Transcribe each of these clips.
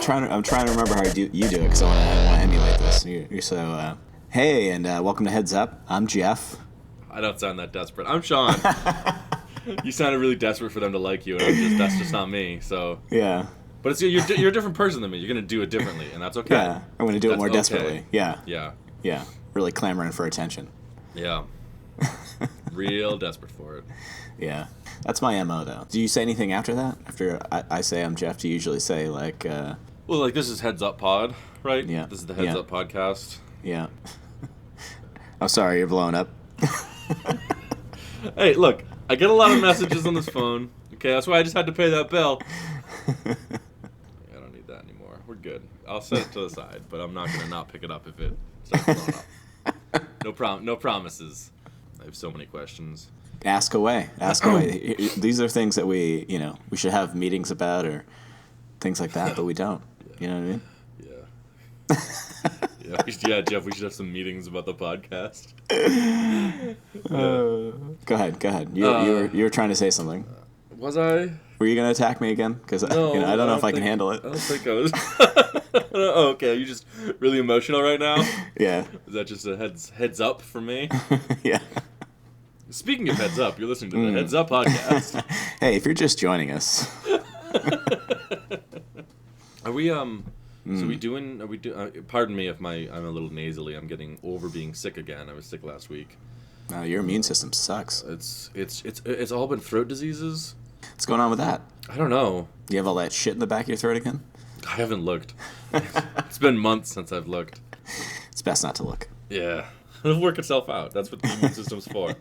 I'm trying to remember how you do it because I want to emulate this. You're so. Hey, and welcome to Heads Up. I'm Jeff. I don't sound that desperate. I'm Sean. You sounded really desperate for them to like you, and that's just not me. So yeah. But you're a different person than me. You're gonna do it differently, and that's okay. Yeah, I'm gonna do it more desperately. Yeah. Yeah. Yeah. Really clamoring for attention. Yeah. Real desperate for it. Yeah. That's my MO, though. Do you say anything after that? After I say I'm Jeff, do you usually say, like... Well, like, this is Heads Up Pod, right? Yeah. This is the Heads Up podcast. Yeah. I'm sorry, you're blowing up. Hey, look, I get a lot of messages on this phone. Okay, that's why I just had to pay that bill. I don't need that anymore. We're good. I'll set it to the side, but I'm not going to not pick it up if it starts blowing up. No promises. I have so many questions. Ask away. These are things that we should have meetings about or things like that, but we don't. You know what I mean? Yeah. Yeah, Jeff, we should have some meetings about the podcast. Go ahead. You were trying to say something. Was I? Were you going to attack me again? Because no, I don't know if I can handle it. I don't think I was. Oh, okay, are you just really emotional right now? Yeah. Is that just a heads up for me? Yeah. Speaking of Heads Up, you're listening to the Heads Up podcast. Hey, if you're just joining us. Are we pardon me if I'm a little nasally. I'm getting over being sick again. I was sick last week. Your immune system sucks. It's all been throat diseases. What's going on with that? I don't know. You have all that shit in the back of your throat again? I haven't looked. It's been months since I've looked. It's best not to look. Yeah. It'll work itself out. That's what the immune system's for.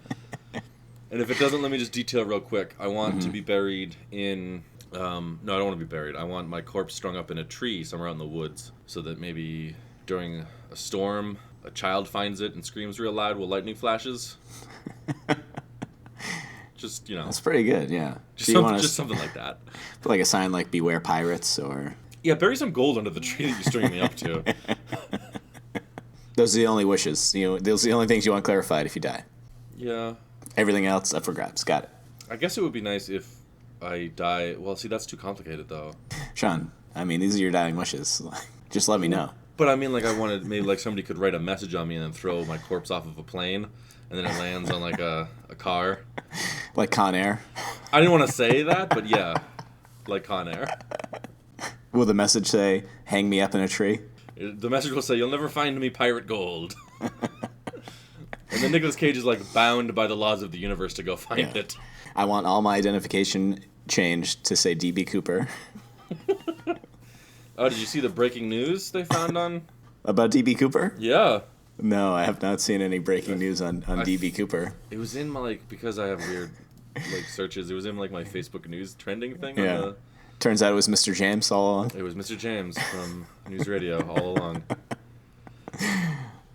And if it doesn't, let me just detail real quick. I want to be buried in... no, I don't want to be buried. I want my corpse strung up in a tree somewhere out in the woods so that maybe during a storm, a child finds it and screams real loud while lightning flashes. Just, That's pretty good, yeah. Just something like that. Put like a sign like Beware Pirates or... Yeah, bury some gold under the tree that you're stringing me up to. Those are the only wishes. Those are the only things you want clarified if you die. Yeah. Everything else up for grabs. Got it. I guess it would be nice if I die... Well, see, that's too complicated, though. Sean, these are your dying wishes. Just let me know. But I mean, like, I wanted... Maybe, like, somebody could write a message on me and then throw my corpse off of a plane, and then it lands on, like, a car. Like Con Air? I didn't want to say that, but yeah. Like Con Air. Will the message say, hang me up in a tree? The message will say, you'll never find me pirate gold. And then Nicolas Cage is, like, bound by the laws of the universe to go find it. I want all my identification changed to say D.B. Cooper. Oh, did you see the breaking news they found on... About D.B. Cooper? Yeah. No, I have not seen any breaking news on D.B. Cooper. It was in my, like, because I have weird, like, searches, it was in, like, my Facebook news trending thing. Yeah. Turns out it was Mr. James all along. It was Mr. James from News Radio all along.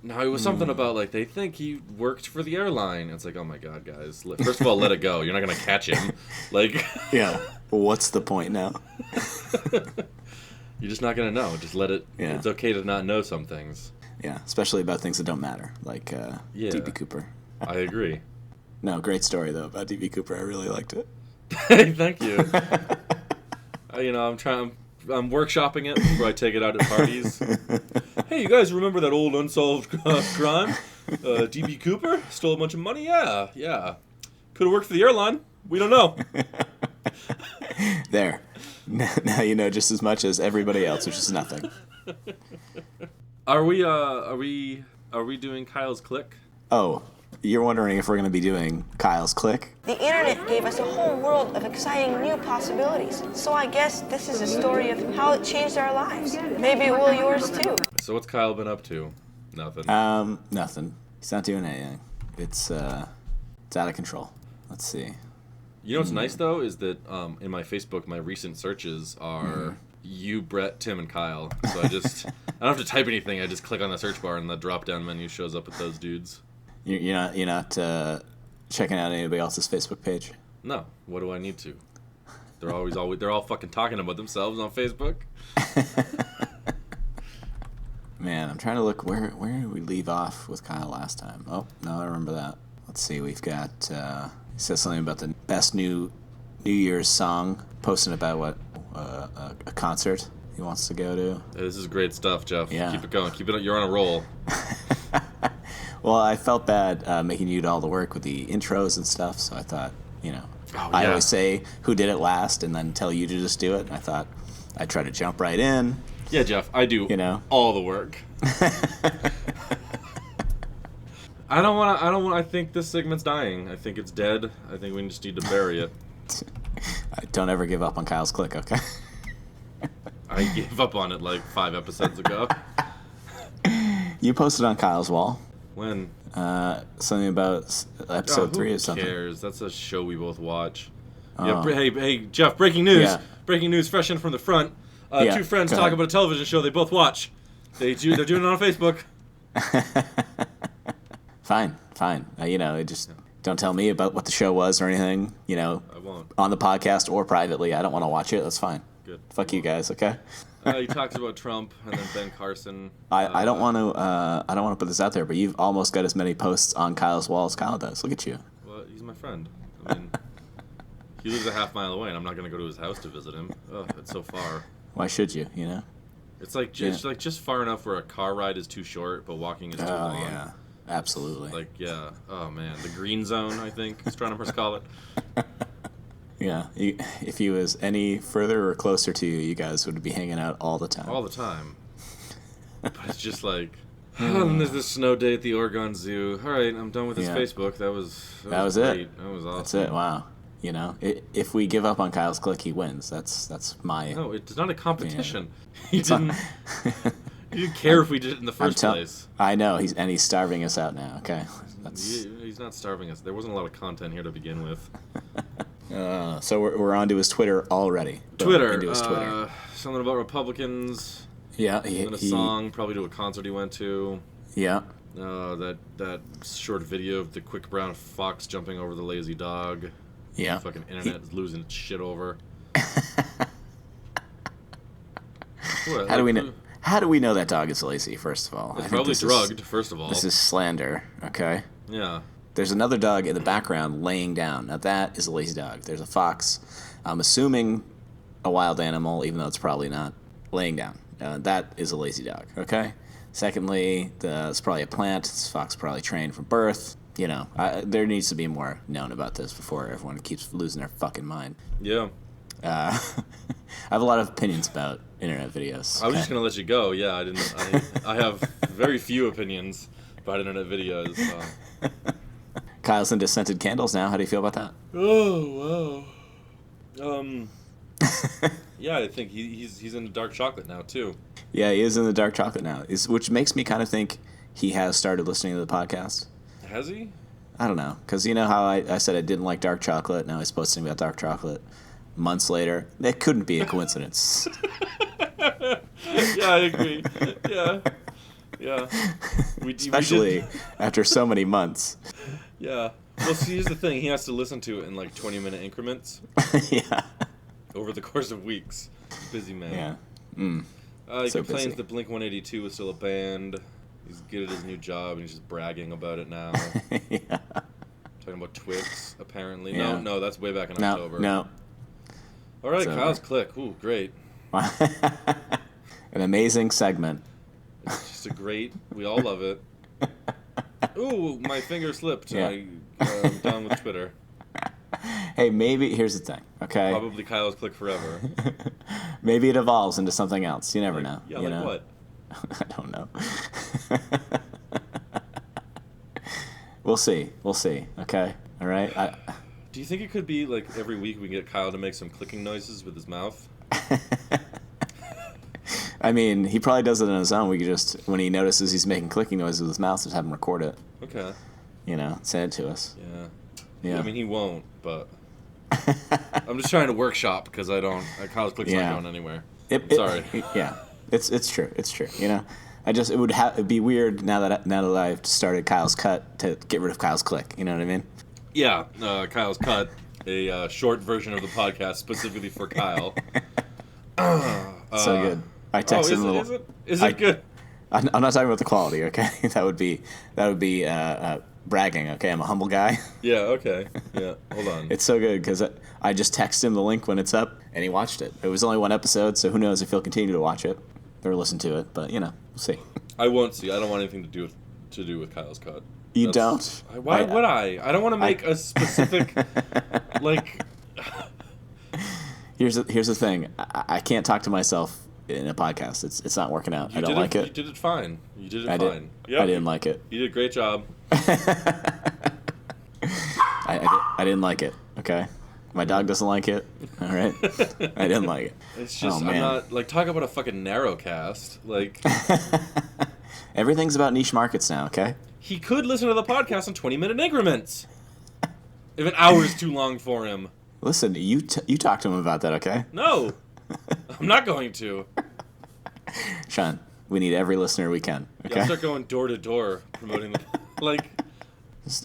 No, it was something about, like, they think he worked for the airline. It's like, oh my god, guys. First of all, let it go. You're not going to catch him. Like... Yeah. Well, what's the point now? You're just not going to know. Just let it... Yeah. It's okay to not know some things. Yeah, especially about things that don't matter, like D.B. Cooper. I agree. No, great story, though, about D.B. Cooper. I really liked it. Thank you. I'm workshopping it before I take it out at parties. Hey, you guys remember that old unsolved crime? D.B. Cooper stole a bunch of money? Yeah. Could have worked for the airline. We don't know. There. Now you know just as much as everybody else, which is nothing. Are we doing Kyle's Click? Oh, you're wondering if we're going to be doing Kyle's Click? The internet gave us a whole world of exciting new possibilities. So I guess this is a story of how it changed our lives. Maybe it will yours too. So what's Kyle been up to? Nothing. Nothing. He's not doing anything. It's out of control. Let's see. You know what's nice though is that in my Facebook, my recent searches are you, Brett, Tim, and Kyle. So I don't have to type anything. I just click on the search bar and the drop-down menu shows up with those dudes. You're not checking out anybody else's Facebook page? No. What do I need to? They're all fucking talking about themselves on Facebook. Man, I'm trying to look where did we leave off with Kyle last time? Oh, no, I remember that. Let's see. We've got he says something about the best New Year's song, posting about what a concert he wants to go to. This is great stuff, Jeff. Yeah. Keep it going. Keep it. You're on a roll. Well, I felt bad making you do all the work with the intros and stuff, so I thought, I always say who did it last and then tell you to just do it. And I thought I'd try to jump right in. Yeah, Jeff, I do all the work. I think this segment's dying. I think it's dead. I think we just need to bury it. Don't ever give up on Kyle's Click, okay? I gave up on it like 5 episodes ago. You posted on Kyle's wall. When? Something about episode 3 or something. Who cares? That's a show we both watch. Oh. Yeah, hey, Jeff, breaking news. Yeah. Breaking news fresh in from the front. Yeah, two friends go talk ahead. about a television show they both watch. They're doing it on Facebook. Fine. Just don't tell me about what the show was or anything, I won't. on the podcast or privately. I don't want to watch it. That's fine. Good. Fuck you guys, okay? He talks about Trump and then Ben Carson. I don't want to put this out there, but you've almost got as many posts on Kyle's wall as Kyle does. Look at you. Well, he's my friend. I mean, he lives a half-mile away, and I'm not going to go to his house to visit him. Oh, it's so far. Why should you? It's like just far enough where a car ride is too short, but walking is too long. Oh yeah, absolutely. Oh man, the green zone, I think astronomers call it. Yeah, if he was any further or closer to you, you guys would be hanging out all the time. All the time. But it's just like, and there's this snow day at the Oregon Zoo. All right, I'm done with this Facebook. That was it. That was awesome. That's it. Wow. If we give up on Kyle's Click, he wins. That's my. No, it's not a competition. Yeah. He didn't care if we did it in the first place. I know he's starving us out now. Okay, he's not starving us. There wasn't a lot of content here to begin with. So we're onto his Twitter already. Twitter. Something about Republicans. Yeah, and a song, probably to a concert he went to. Yeah. That short video of the quick brown fox jumping over the lazy dog. Yeah. The fucking internet is losing its shit over. How do we know that dog is lazy? First of all, It's probably drugged. First of all, this is slander. Okay. Yeah. There's another dog in the background laying down. Now that is a lazy dog. There's a fox. I'm assuming a wild animal, even though it's probably not, laying down. That is a lazy dog. Okay. Secondly, it's probably a plant. This fox probably trained from birth. There needs to be more known about this before everyone keeps losing their fucking mind. Yeah. I have a lot of opinions about internet videos. I was just gonna let you go. Yeah, I have very few opinions about internet videos. So. Kyle's into scented candles now. How do you feel about that? Oh wow. Yeah, I think he's into dark chocolate now too. Yeah, he is in the dark chocolate now. Which makes me kind of think he has started listening to the podcast. Has he? I don't know, because you know how I said I didn't like dark chocolate. Now he's posting about dark chocolate. Months later, that couldn't be a coincidence. Yeah, I agree. Yeah. Especially after so many months. Yeah. Well, see, here's the thing. He has to listen to it in like 20-minute increments. Yeah. Over the course of weeks. Busy man. Yeah. He So complains busy. that Blink-182 is still a band. He's good at his new job, and he's just bragging about it now. Yeah. Talking about Twix, apparently. Yeah. No, that's way back in October. No. All right, It's Kyle's over. Click. Ooh, great. An amazing segment. It's just a great. We all love it. Ooh, my finger slipped. Yeah. I'm done with Twitter. Hey, maybe here's the thing. Okay. Probably Kyle's Click forever. Maybe it evolves into something else. You never know. Yeah, you like know? what? I don't know. We'll see. Okay. All right. Do you think it could be like every week we get Kyle to make some clicking noises with his mouth? I mean, he probably does it on his own. We could just, when he notices he's making clicking noises with his mouth, just have him record it. Okay. Send it to us. Yeah. I mean, he won't, but I'm just trying to workshop because Kyle's Click's not going anywhere. Sorry. Yeah. It's true. It would be weird now that I've started Kyle's Cut to get rid of Kyle's Click. You know what I mean? Yeah, Kyle's Cut, a short version of the podcast specifically for Kyle. So good. I texted him. Is it good? I'm not talking about the quality, okay? That would be bragging, okay? I'm a humble guy. Yeah, okay. Yeah, hold on. It's so good because I just text him the link when it's up, and he watched it. It was only one episode, so who knows if he'll continue to watch it or listen to it. But, we'll see. I won't see. I don't want anything to do with Kyle's cut. You don't? Why would I? I don't want to make a specific, like... Here's the thing. I can't talk to myself in a podcast. It's not working out. I don't like it. You did it fine. You did it fine. I didn't like it. You did a great job. I didn't like it, okay? My dog doesn't like it, all right? I didn't like it. It's just, I'm not, like, talk about a fucking narrowcast. Like... Everything's about niche markets now, okay? He could listen to the podcast in 20-minute increments. If an hour's too long for him. Listen, you talk to him about that, okay? No. I'm not going to. Sean, we need every listener we can, okay? Yeah, I'll start going door to door promoting the... Like...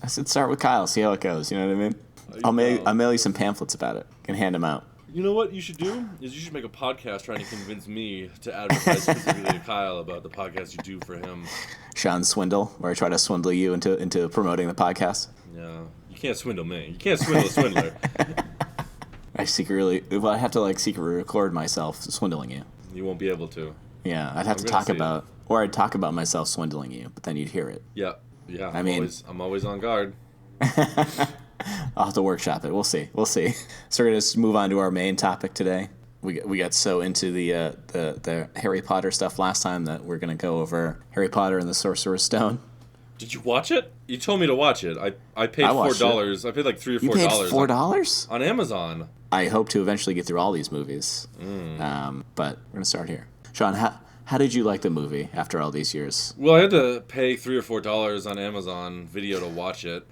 I said start with Kyle, see how it goes, you know what I mean? I'll mail you some pamphlets about it. Can hand them out. You know what you should do? Is you should make a podcast trying to convince me to advertise specifically to Kyle about the podcast you do for him. Sean Swindle, where I try to swindle you into promoting the podcast. Yeah. You can't swindle me. You can't swindle a swindler. I have to secretly record myself swindling you. You won't be able to. Yeah, I'd have to talk about, or I'd talk about myself swindling you, but then you'd hear it. Yeah. I'm always on guard. I'll have to workshop it. We'll see. So we're gonna just move on to our main topic today. We got so into the Harry Potter stuff last time that we're gonna go over Harry Potter and the Sorcerer's Stone. Did you watch it? You told me to watch it. I paid $4. I paid like $3 or $4. You paid $4 on Amazon. I hope to eventually get through all these movies. But we're gonna start here. Sean, how did you like the movie after all these years? Well, I had to pay $3 or $4 on Amazon Video to watch it.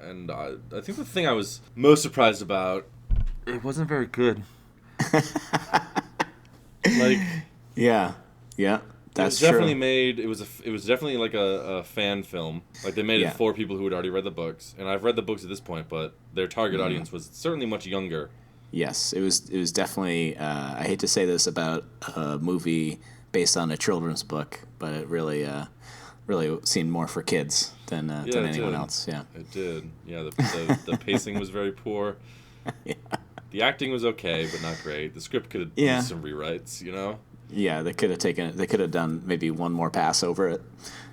And I think the thing I was most surprised about, it wasn't very good. Yeah, that's true. It was definitely like a fan film. Like they made it for people who had already read the books, and I've read the books at this point, but their target audience was certainly much younger. Yes, it was definitely. I hate to say this about a movie based on a children's book, but it really seemed more for kids than anyone else. Yeah, it did. Yeah, the pacing was very poor. Yeah. The acting was okay, but not great. The script could have used some rewrites, Yeah, they could have done maybe one more pass over it.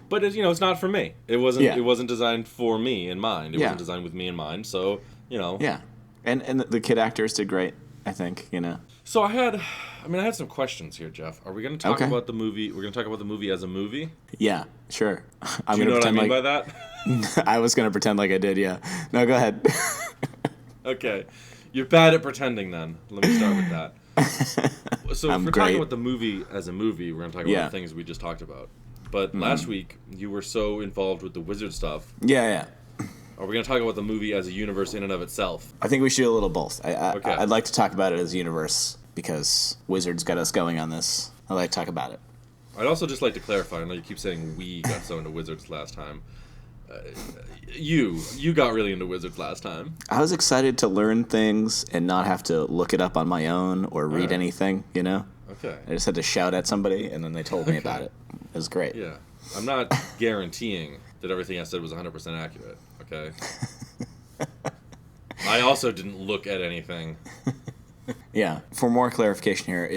But it's not for me. It wasn't. Yeah. It wasn't designed for me in mind. It wasn't designed with me in mind. So Yeah, and the kid actors did great. I think So I had some questions here, Jeff. Are we going to talk about the movie? We're going to talk about the movie as a movie? Yeah, sure. Do you know what I mean by that? I was going to pretend like I did. Yeah. No, go ahead. Okay. You're bad at pretending then. Let me start with that. So if we're talking about the movie as a movie, we're going to talk about the things we just talked about. But last week, you were so involved with the wizard stuff. Yeah. Are we going to talk about the movie as a universe in and of itself? I think we should do a little both. Okay. I'd like to talk about it as a universe because Wizards got us going on this. I'd like to talk about it. I'd also just like to clarify. I know you keep saying we got so into Wizards last time. You got really into Wizards last time. I was excited to learn things and not have to look it up on my own or read anything, Okay. I just had to shout at somebody and then they told me about it. It was great. Yeah. I'm not guaranteeing that everything I said was 100% accurate, okay? I also didn't look at anything. Yeah. For more clarification here,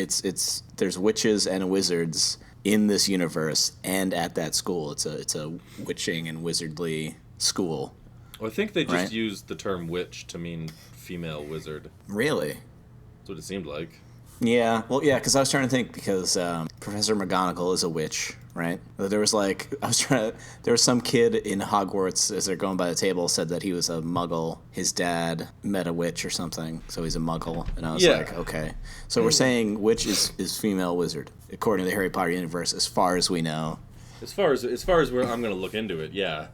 there's witches and wizards in this universe and at that school. It's a witching and wizardly school. Well, I think they just used the term witch to mean female wizard. Really? That's what it seemed like. Yeah, well, yeah, because I was trying to think because Professor McGonagall is a witch, right? There was some kid in Hogwarts as they're going by the table said that he was a muggle. His dad met a witch or something, so he's a muggle. And I was like, okay. So we're saying witch is female wizard, according to the Harry Potter universe, as far as we know. As far as where I'm going to look into it, yeah.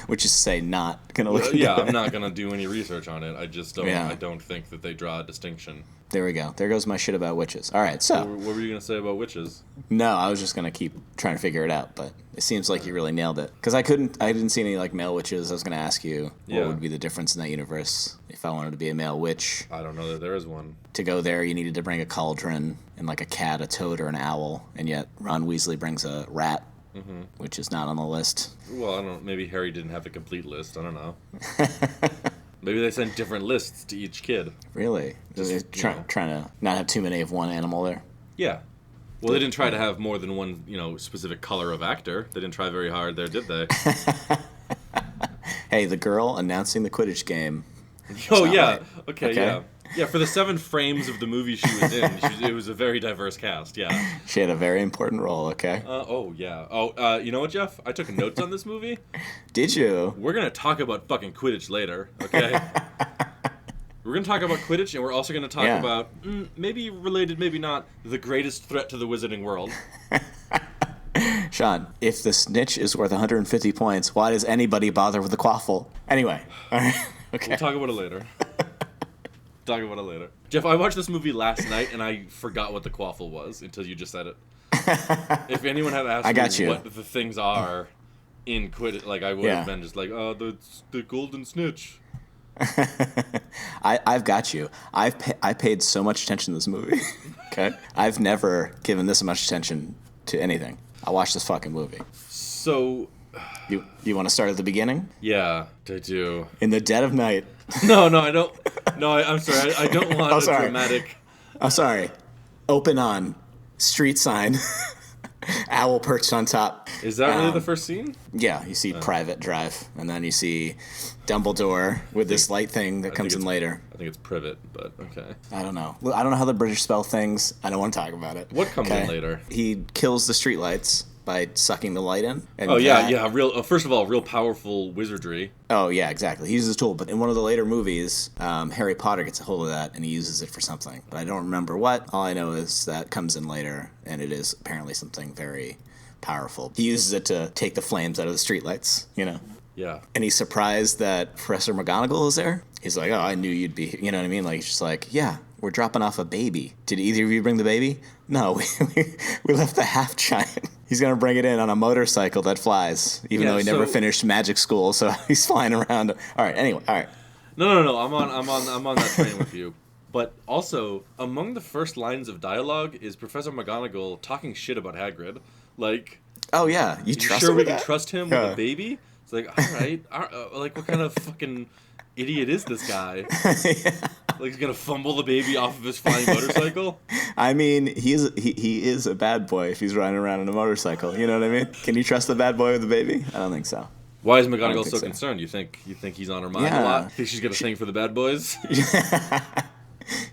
Which is to say, not going to look into it. I'm not going to do any research on it. I just don't. I don't think that they draw a distinction. There we go. There goes my shit about witches. All right, so what were you going to say about witches? No, I was just going to keep trying to figure it out, but it seems like you really nailed it. Because I didn't see any male witches. I was going to ask you what would be the difference in that universe if I wanted to be a male witch. I don't know that there is one. To go there, you needed to bring a cauldron and a cat, a toad, or an owl, and yet Ron Weasley brings a rat. which is not on the list. Well, I don't know. Maybe Harry didn't have a complete list. I don't know. Maybe they sent different lists to each kid. Really? Just, trying to not have too many of one animal there. Yeah. Well, they didn't try to have more than one, specific color of actor. They didn't try very hard there, did they? Hey, the girl announcing the Quidditch game. Oh, yeah. Right. Okay, yeah. Yeah, for the 7 frames of the movie she was in, it was a very diverse cast, yeah. She had a very important role, okay? Oh, yeah. Oh, you know what, Jeff? I took notes on this movie. Did you? We're going to talk about fucking Quidditch later, okay? We're going to talk about Quidditch, and we're also going to talk about, maybe related, maybe not, the greatest threat to the wizarding world. Sean, if the snitch is worth 150 points, why does anybody bother with the quaffle? Anyway, all right. Okay. We'll talk about it later. Jeff, I watched this movie last night, and I forgot what the quaffle was until you just said it. If anyone had asked me what the things are in Quidditch, like, I would have been just like, the golden snitch. I've got you. I paid so much attention to this movie. Okay, I've never given this much attention to anything. I watched this fucking movie. So, you want to start at the beginning? Yeah, I do. In the dead of night. No, I don't. No, I'm sorry. I don't want a dramatic. I'm sorry. Open on street sign. Owl perched on top. Is that really the first scene? Yeah, you see Private Drive, and then you see Dumbledore with this light thing that comes in later. I think it's Privet, but okay. I don't know. I don't know how the British spell things. I don't want to talk about it. What comes in later? He kills the streetlights by sucking the light in. And First of all, real powerful wizardry. Oh, yeah, exactly. He uses a tool, but in one of the later movies, Harry Potter gets a hold of that, and he uses it for something. But I don't remember what. All I know is that comes in later, and it is apparently something very powerful. He uses it to take the flames out of the streetlights, Yeah. And he's surprised that Professor McGonagall is there. He's like, oh, I knew you'd be here. You know what I mean? Like, he's just like, yeah, we're dropping off a baby. Did either of you bring the baby? No, we left the half-giant. He's going to bring it in on a motorcycle that flies, even though he never finished magic school, so he's flying around. All right, anyway, all right. No. I'm on that train with you. But also, among the first lines of dialogue is Professor McGonagall talking shit about Hagrid. Like, oh, yeah, you trust him sure with we that? can trust him with a baby? It's like, all right. Like, what kind of fucking idiot is this guy? Yeah. Like, he's gonna fumble the baby off of his flying motorcycle? I mean, he is a bad boy if he's riding around on a motorcycle. You know what I mean? Can you trust the bad boy with the baby? I don't think so. Why is McGonagall so concerned? You think he's on her mind a lot? Think she's got a thing for the bad boys?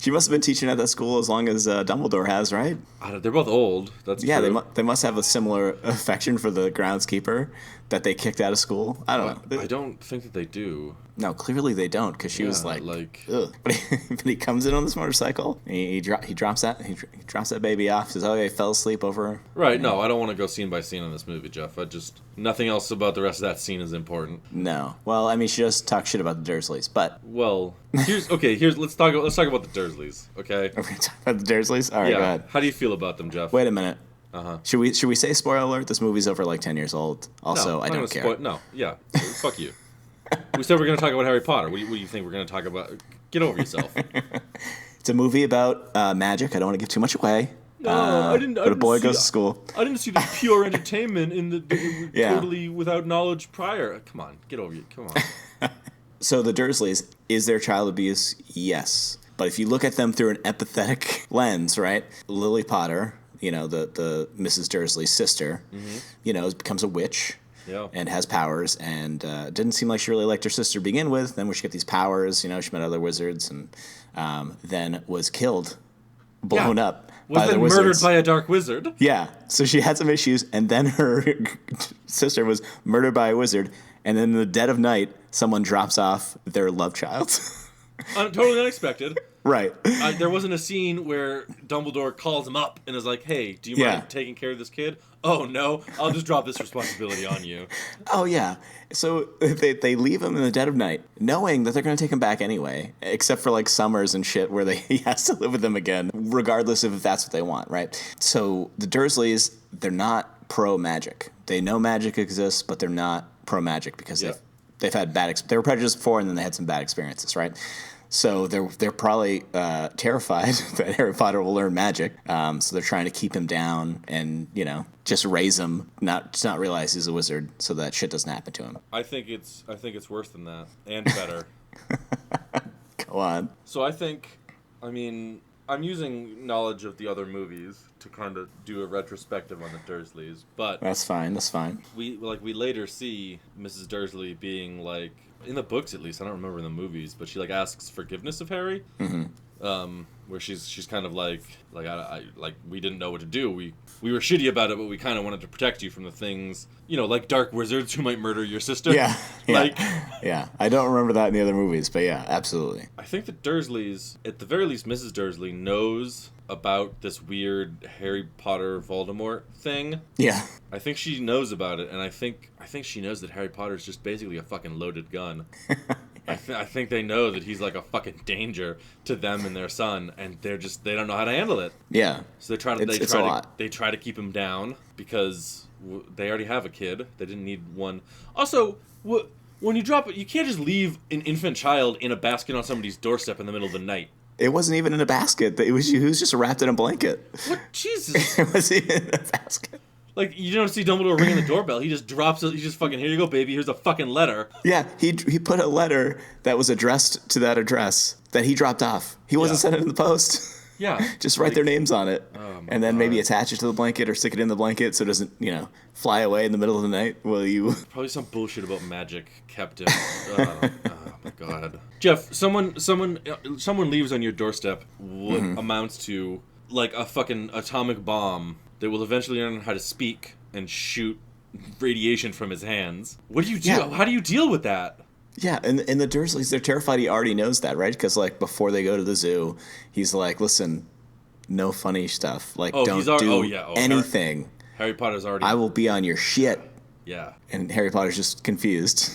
She must have been teaching at that school as long as Dumbledore has, right? They're both old. That's true. They must have a similar affection for the groundskeeper that they kicked out of school. I don't know. I don't think that they do. No, clearly they don't, because she was like, ugh. But he comes in on this motorcycle. He drops that baby off. Says, "Oh, yeah, he fell asleep over." Right. No, I don't want to go scene by scene on this movie, Jeff. Nothing else about the rest of that scene is important. No. Well, I mean, she does talk shit about the Dursleys, but let's talk about the Dursleys. Okay. Are we talking about the Dursleys? All right, go ahead. How do you feel about them, Jeff? Wait a minute. Should we say spoiler alert? This movie's over like 10 years old. Also, I don't care. Fuck you. We said we're going to talk about Harry Potter. What do you think we're going to talk about? Get over yourself. It's a movie about magic. I don't want to give too much away. No, I didn't. But a boy goes to school. I didn't see the pure entertainment in the totally without knowledge prior. Come on, get over it. Come on. So the Dursleys, is there child abuse? Yes. But if you look at them through an empathetic lens, right? Lily Potter, the Mrs. Dursley's sister, becomes a witch. Yeah. And has powers, and didn't seem like she really liked her sister to begin with. Then when she got these powers, she met other wizards, and then was killed, blown up by the wizards. Murdered by a dark wizard. Yeah, so she had some issues, and then her sister was murdered by a wizard, and then in the dead of night, someone drops off their love child. Totally unexpected. Right. There wasn't a scene where Dumbledore calls him up and is like, "Hey, do you mind taking care of this kid?" Oh, no, I'll just drop this responsibility on you. Oh, yeah. So they leave him in the dead of night, knowing that they're going to take him back anyway, except for like summers and shit where he has to live with them again, regardless of if that's what they want, right? So the Dursleys, they're not pro-magic. They know magic exists, but they're not pro-magic because they've had they were prejudiced before, and then they had some bad experiences, right? So they're probably terrified that Harry Potter will learn magic. So they're trying to keep him down and, just raise him, not realize he's a wizard, so that shit doesn't happen to him. I think it's worse than that, and better. Go on. So I'm using knowledge of the other movies to kind of do a retrospective on the Dursleys, but That's fine. we later see Mrs. Dursley being like, in the books at least, I don't remember in the movies, but she like asks forgiveness of Harry. Where she's kind of like I we didn't know what to do. We were shitty about it, but we kind of wanted to protect you from the things, like dark wizards who might murder your sister. Yeah. Like, yeah. I don't remember that in the other movies, but yeah, absolutely. I think the Dursleys, at the very least, Mrs. Dursley knows about this weird Harry Potter Voldemort thing. Yeah. I think she knows about it, and I think she knows that Harry Potter's just basically a fucking loaded gun. I think they know that he's like a fucking danger to them and their son, and they don't know how to handle it. Yeah. So they try to keep him down because they already have a kid. They didn't need one. Also, when you drop it, you can't just leave an infant child in a basket on somebody's doorstep in the middle of the night. It wasn't even in a basket. He was just wrapped in a blanket. What? Jesus. It wasn't even in a basket. Like, you don't see Dumbledore ringing the doorbell. He just drops it. He just fucking, here you go, baby. Here's a fucking letter. Yeah, he put a letter that was addressed to that address that he dropped off. He wasn't sending it in the post. Yeah. Just write their names on it. And then God. maybe attach it to the blanket or stick it in the blanket so it doesn't, fly away in the middle of the night while you... Probably some bullshit about magic kept him. Oh my God. Jeff, someone leaves on your doorstep what amounts to like a fucking atomic bomb that will eventually learn how to speak and shoot radiation from his hands. What do you do? Yeah. How do you deal with that? Yeah, and the Dursleys, they're terrified he already knows that, right? Because, like, before they go to the zoo, he's like, listen, no funny stuff. Like, don't do anything. Harry Potter's already... I will be on your shit. Yeah. And Harry Potter's just confused.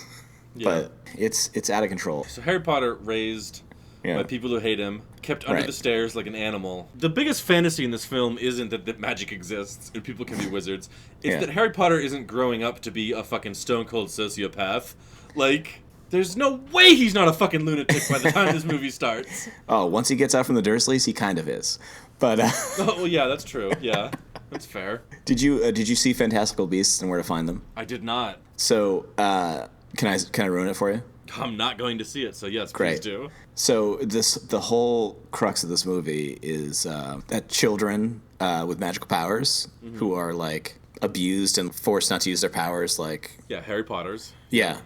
Yeah. But it's out of control. So Harry Potter raised by people who hate him, kept under the stairs like an animal. The biggest fantasy in this film isn't that magic exists and people can be wizards. It's that Harry Potter isn't growing up to be a fucking stone-cold sociopath. Like... There's no way he's not a fucking lunatic by the time this movie starts. Oh, once he gets out from the Dursleys, he kind of is. But oh, well, yeah, that's true. Yeah, that's fair. Did you see Fantastical Beasts and Where to Find Them? I did not. So, can I ruin it for you? I'm not going to see it, so yes, Great. Please do. So the whole crux of this movie is that children with magical powers who are like abused and forced not to use their powers, like Harry Potter's. Yeah.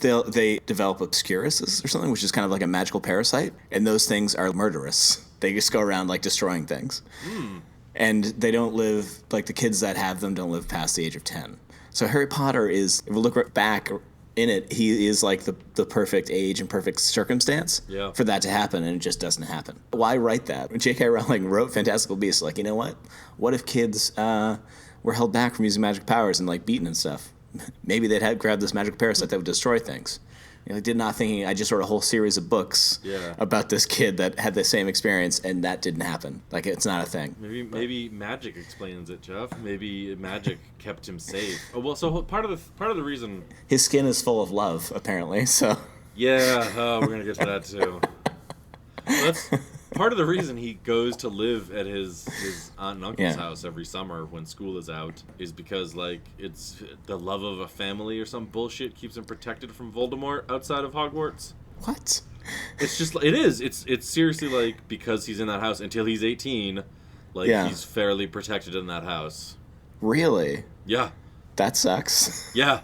They develop obscuruses or something, which is kind of like a magical parasite, and those things are murderous. They just go around like destroying things. And they don't live, like the kids that have them don't live past the age of 10. So Harry Potter is, if we look back in it, he is like the perfect age and perfect circumstance for that to happen, and it just doesn't happen. Why write that? When J.K. Rowling wrote Fantastical Beasts, like, you know what? What if kids were held back from using magic powers and like beaten and stuff? Maybe they'd have grabbed this magical parasite that would destroy things. Did not thinking. I just wrote a whole series of books about this kid that had the same experience, and that didn't happen. Like, it's not a thing. Maybe magic explains it, Jeff. Maybe magic kept him safe. Oh well, so part of the reason his skin is full of love, apparently. So we're gonna get to that too. Well, that's part of the reason he goes to live at his aunt and uncle's house every summer when school is out is because, like, it's the love of a family or some bullshit keeps him protected from Voldemort outside of Hogwarts. What? It's just, it is. It's seriously, like, because he's in that house until he's 18, like, he's fairly protected in that house. Really? Yeah. That sucks. Yeah.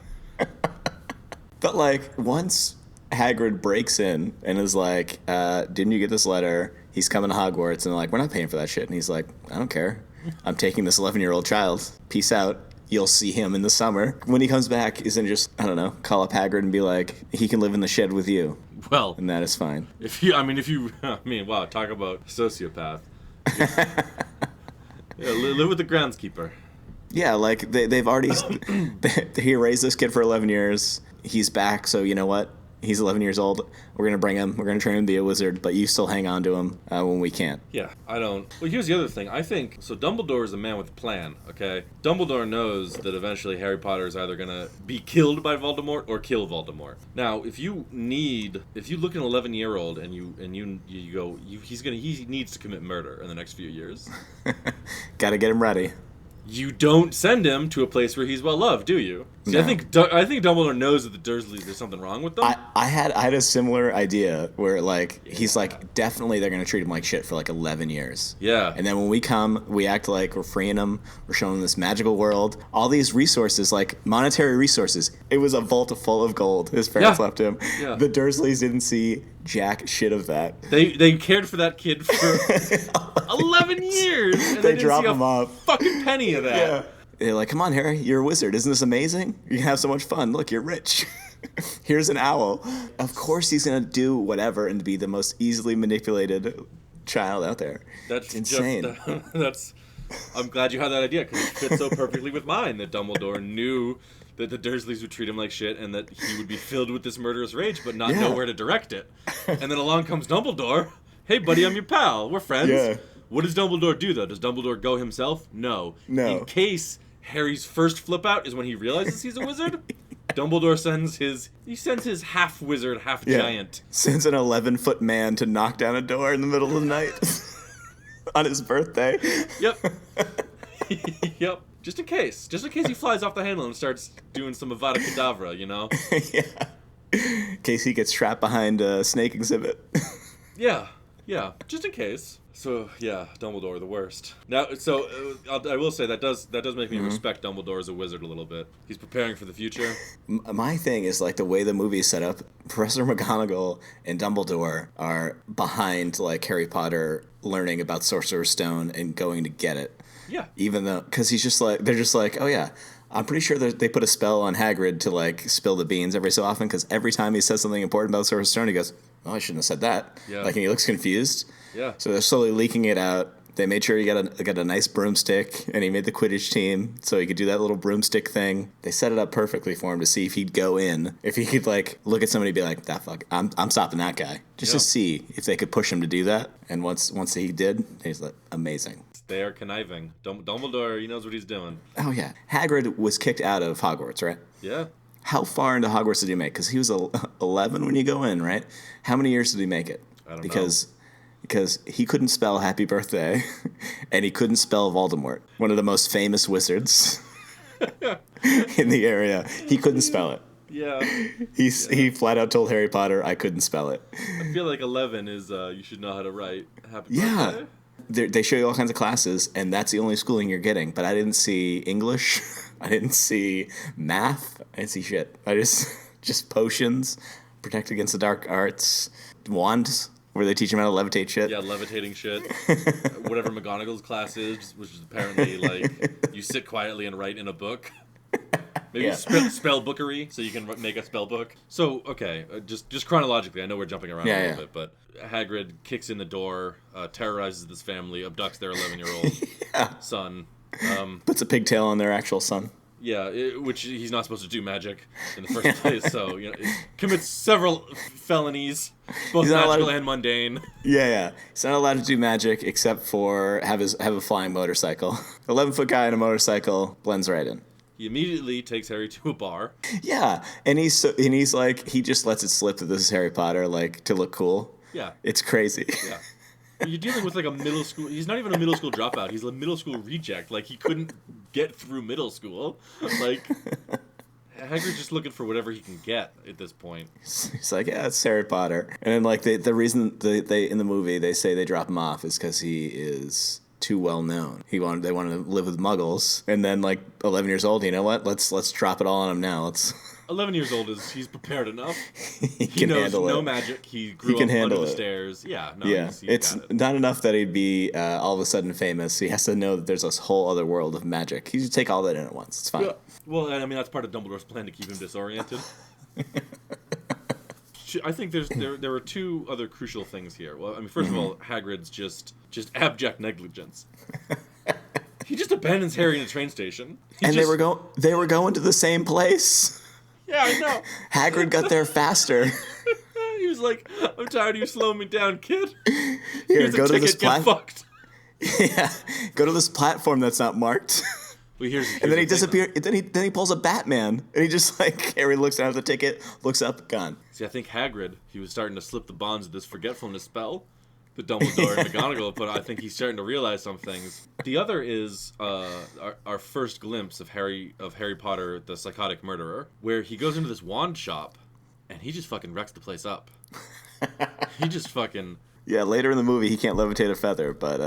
But, like, once Hagrid breaks in and is like, didn't you get this letter? He's coming to Hogwarts, and they're like, we're not paying for that shit. And he's like, I don't care. I'm taking this 11-year-old child. Peace out. You'll see him in the summer. When he comes back, he's going to just, I don't know, call up Hagrid and be like, he can live in the shed with you. Well. And that is fine. Wow, talk about sociopath. Live with the groundskeeper. Yeah, like, they've already, he raised this kid for 11 years. He's back, so you know what? he's 11 years old. We're going to bring him. We're going to train him to be a wizard, but you still hang on to him when we can't. Yeah, I don't. Well, here's the other thing. I think, so Dumbledore is a man with a plan, okay? Dumbledore knows that eventually Harry Potter is either going to be killed by Voldemort or kill Voldemort. Now, if you look at an 11-year-old and you go, he needs to commit murder in the next few years. Got to get him ready. You don't send him to a place where he's well loved, do you? See, No. I think Dumbledore knows that the Dursleys, there's something wrong with them. I had a similar idea where he's like, definitely they're gonna treat him like shit for like 11 years. Yeah. And then when we come, we act like we're freeing him. We're showing him this magical world. All these resources, like monetary resources. It was a vault full of gold his parents left him. Yeah. The Dursleys didn't see jack shit of that. They cared for that kid for 11 years. And They didn't drop see him a off. fucking penny of that. Yeah. They're like, come on, Harry, you're a wizard. Isn't this amazing? You can have so much fun. Look, you're rich. Here's an owl. Of course he's going to do whatever and be the most easily manipulated child out there. That's insane. I'm glad you had that idea, because it fits so perfectly with mine, that Dumbledore knew that the Dursleys would treat him like shit and that he would be filled with this murderous rage but not know where to direct it. And then along comes Dumbledore. Hey, buddy, I'm your pal. We're friends. Yeah. What does Dumbledore do, though? Does Dumbledore go himself? No. In case Harry's first flip out is when he realizes he's a wizard, Dumbledore sends his half wizard, half giant. Sends an 11-foot man to knock down a door in the middle of the night on his birthday. Yep. Yep. Just in case he flies off the handle and starts doing some Avada Kedavra, you know? Yeah. In case he gets trapped behind a snake exhibit. Yeah. Just in case. So yeah, Dumbledore, the worst. Now, I will say that does make me respect Dumbledore as a wizard a little bit. He's preparing for the future. My thing is like the way the movie is set up. Professor McGonagall and Dumbledore are behind like Harry Potter learning about Sorcerer's Stone and going to get it. Yeah. Even though, because they're just like, oh yeah, I'm pretty sure they put a spell on Hagrid to like spill the beans every so often, because every time he says something important about Sorcerer's Stone, he goes, oh, I shouldn't have said that. Yeah. Like, and he looks confused. Yeah. So they're slowly leaking it out. They made sure he got a nice broomstick, and he made the Quidditch team so he could do that little broomstick thing. They set it up perfectly for him to see if he'd go in, if he could like look at somebody and be like, "That fuck, I'm stopping that guy," just to see if they could push him to do that. And once he did, he's like, amazing. They are conniving. Dumbledore, he knows what he's doing. Oh yeah, Hagrid was kicked out of Hogwarts, right? Yeah. How far into Hogwarts did he make? Because he was 11 when you go in, right? How many years did he make it? I don't know. Because he couldn't spell Happy Birthday, and he couldn't spell Voldemort, one of the most famous wizards in the area. He couldn't spell it. Yeah. He flat out told Harry Potter, I couldn't spell it. I feel like 11 is, you should know how to write Happy Yeah. Birthday. They show you all kinds of classes, and that's the only schooling you're getting. But I didn't see English. I didn't see math. I didn't see shit. I just potions, protect against the dark arts, wands, where they teach him how to levitate shit. Yeah, levitating shit. Whatever McGonagall's class is, which is apparently like you sit quietly and write in a book. Maybe spell bookery, so you can make a spell book. So, okay, just chronologically, I know we're jumping around a little bit, but Hagrid kicks in the door, terrorizes this family, abducts their 11-year-old son. Puts a pigtail on their actual son. Yeah, which he's not supposed to do magic in the first place, so commits several felonies, both magical and mundane. Yeah. He's not allowed to do magic except for have a flying motorcycle. 11-foot guy on a motorcycle blends right in. He immediately takes Harry to a bar. Yeah, and he's like, he just lets it slip that this is Harry Potter, like, to look cool. Yeah. It's crazy. Yeah. You're dealing with like a middle school. He's not even a middle school dropout. He's a middle school reject. Like he couldn't get through middle school. Like Hagrid's just looking for whatever he can get at this point. He's like, yeah, it's Harry Potter. And then like the reason they in the movie they say they drop him off is because he is too well known. They wanted to live with Muggles, and then like 11 years old. You know what? Let's drop it all on him now. 11 years old he's prepared enough. He knows handle no it. magic. He grew can up handle under the it. stairs. Yeah, no, Yeah, he's it's got it. not enough that he'd be all of a sudden famous. He has to know that there's this whole other world of magic. He should take all that in at once. It's fine. Yeah. Well, I mean that's part of Dumbledore's plan to keep him disoriented. I think there are two other crucial things here. Well, I mean, first of all, Hagrid's just abject negligence. He just abandons Harry in a train station. They were going to the same place. Yeah, I know. Hagrid got there faster. He was like, I'm tired of you slowing me down, kid. Here, Here's go a to this ticket, get fucked. Yeah, go to this platform that's not marked. Well, here's And then he the thing, though. disappears. Then he pulls a Batman, and he just like Harry looks down at the ticket, looks up, gone. See, I think Hagrid, he was starting to slip the bonds of this forgetfulness spell that Dumbledore and McGonagall put. I think he's starting to realize some things. The other is our first glimpse of Harry Potter, the psychotic murderer, where he goes into this wand shop, and he just fucking wrecks the place up. He just fucking. Yeah, later in the movie he can't levitate a feather, but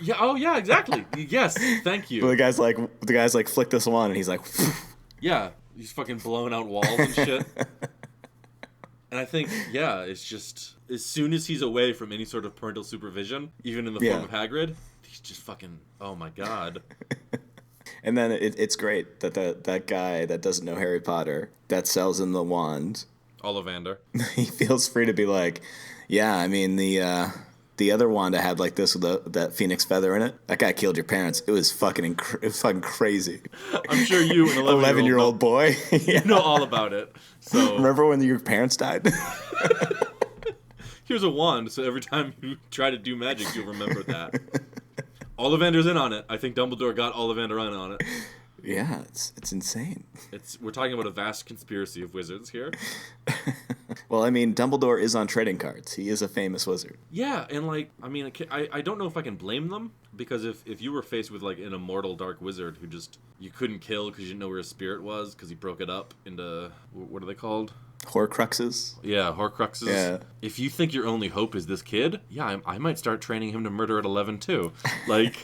Yeah. Oh, yeah. Exactly. Yes. Thank you. the guy's like flick this wand, and he's like, Yeah. He's fucking blowing out walls and shit. And I think, yeah, it's just as soon as he's away from any sort of parental supervision, even in the form of Hagrid, he's just fucking. Oh my god. And then it's great that that guy that doesn't know Harry Potter that sells him the wand. Ollivander. He feels free to be like, yeah, I mean the other wand I had like this with that phoenix feather in it. That guy killed your parents. It was fucking crazy. I'm sure you, an 11-year-old boy, you know all about it. So remember when your parents died? Here's a wand, so every time you try to do magic, you'll remember that. Ollivander's in on it. I think Dumbledore got Ollivander in on it. Yeah, it's insane. We're talking about a vast conspiracy of wizards here. Well, I mean, Dumbledore is on trading cards. He is a famous wizard. Yeah, and like, I mean, I don't know if I can blame them, because if you were faced with like an immortal dark wizard who just you couldn't kill because you didn't know where his spirit was because he broke it up into what are they called? Horcruxes. Yeah, Horcruxes. Yeah. If you think your only hope is this kid, yeah, I might start training him to murder at 11 too. Like.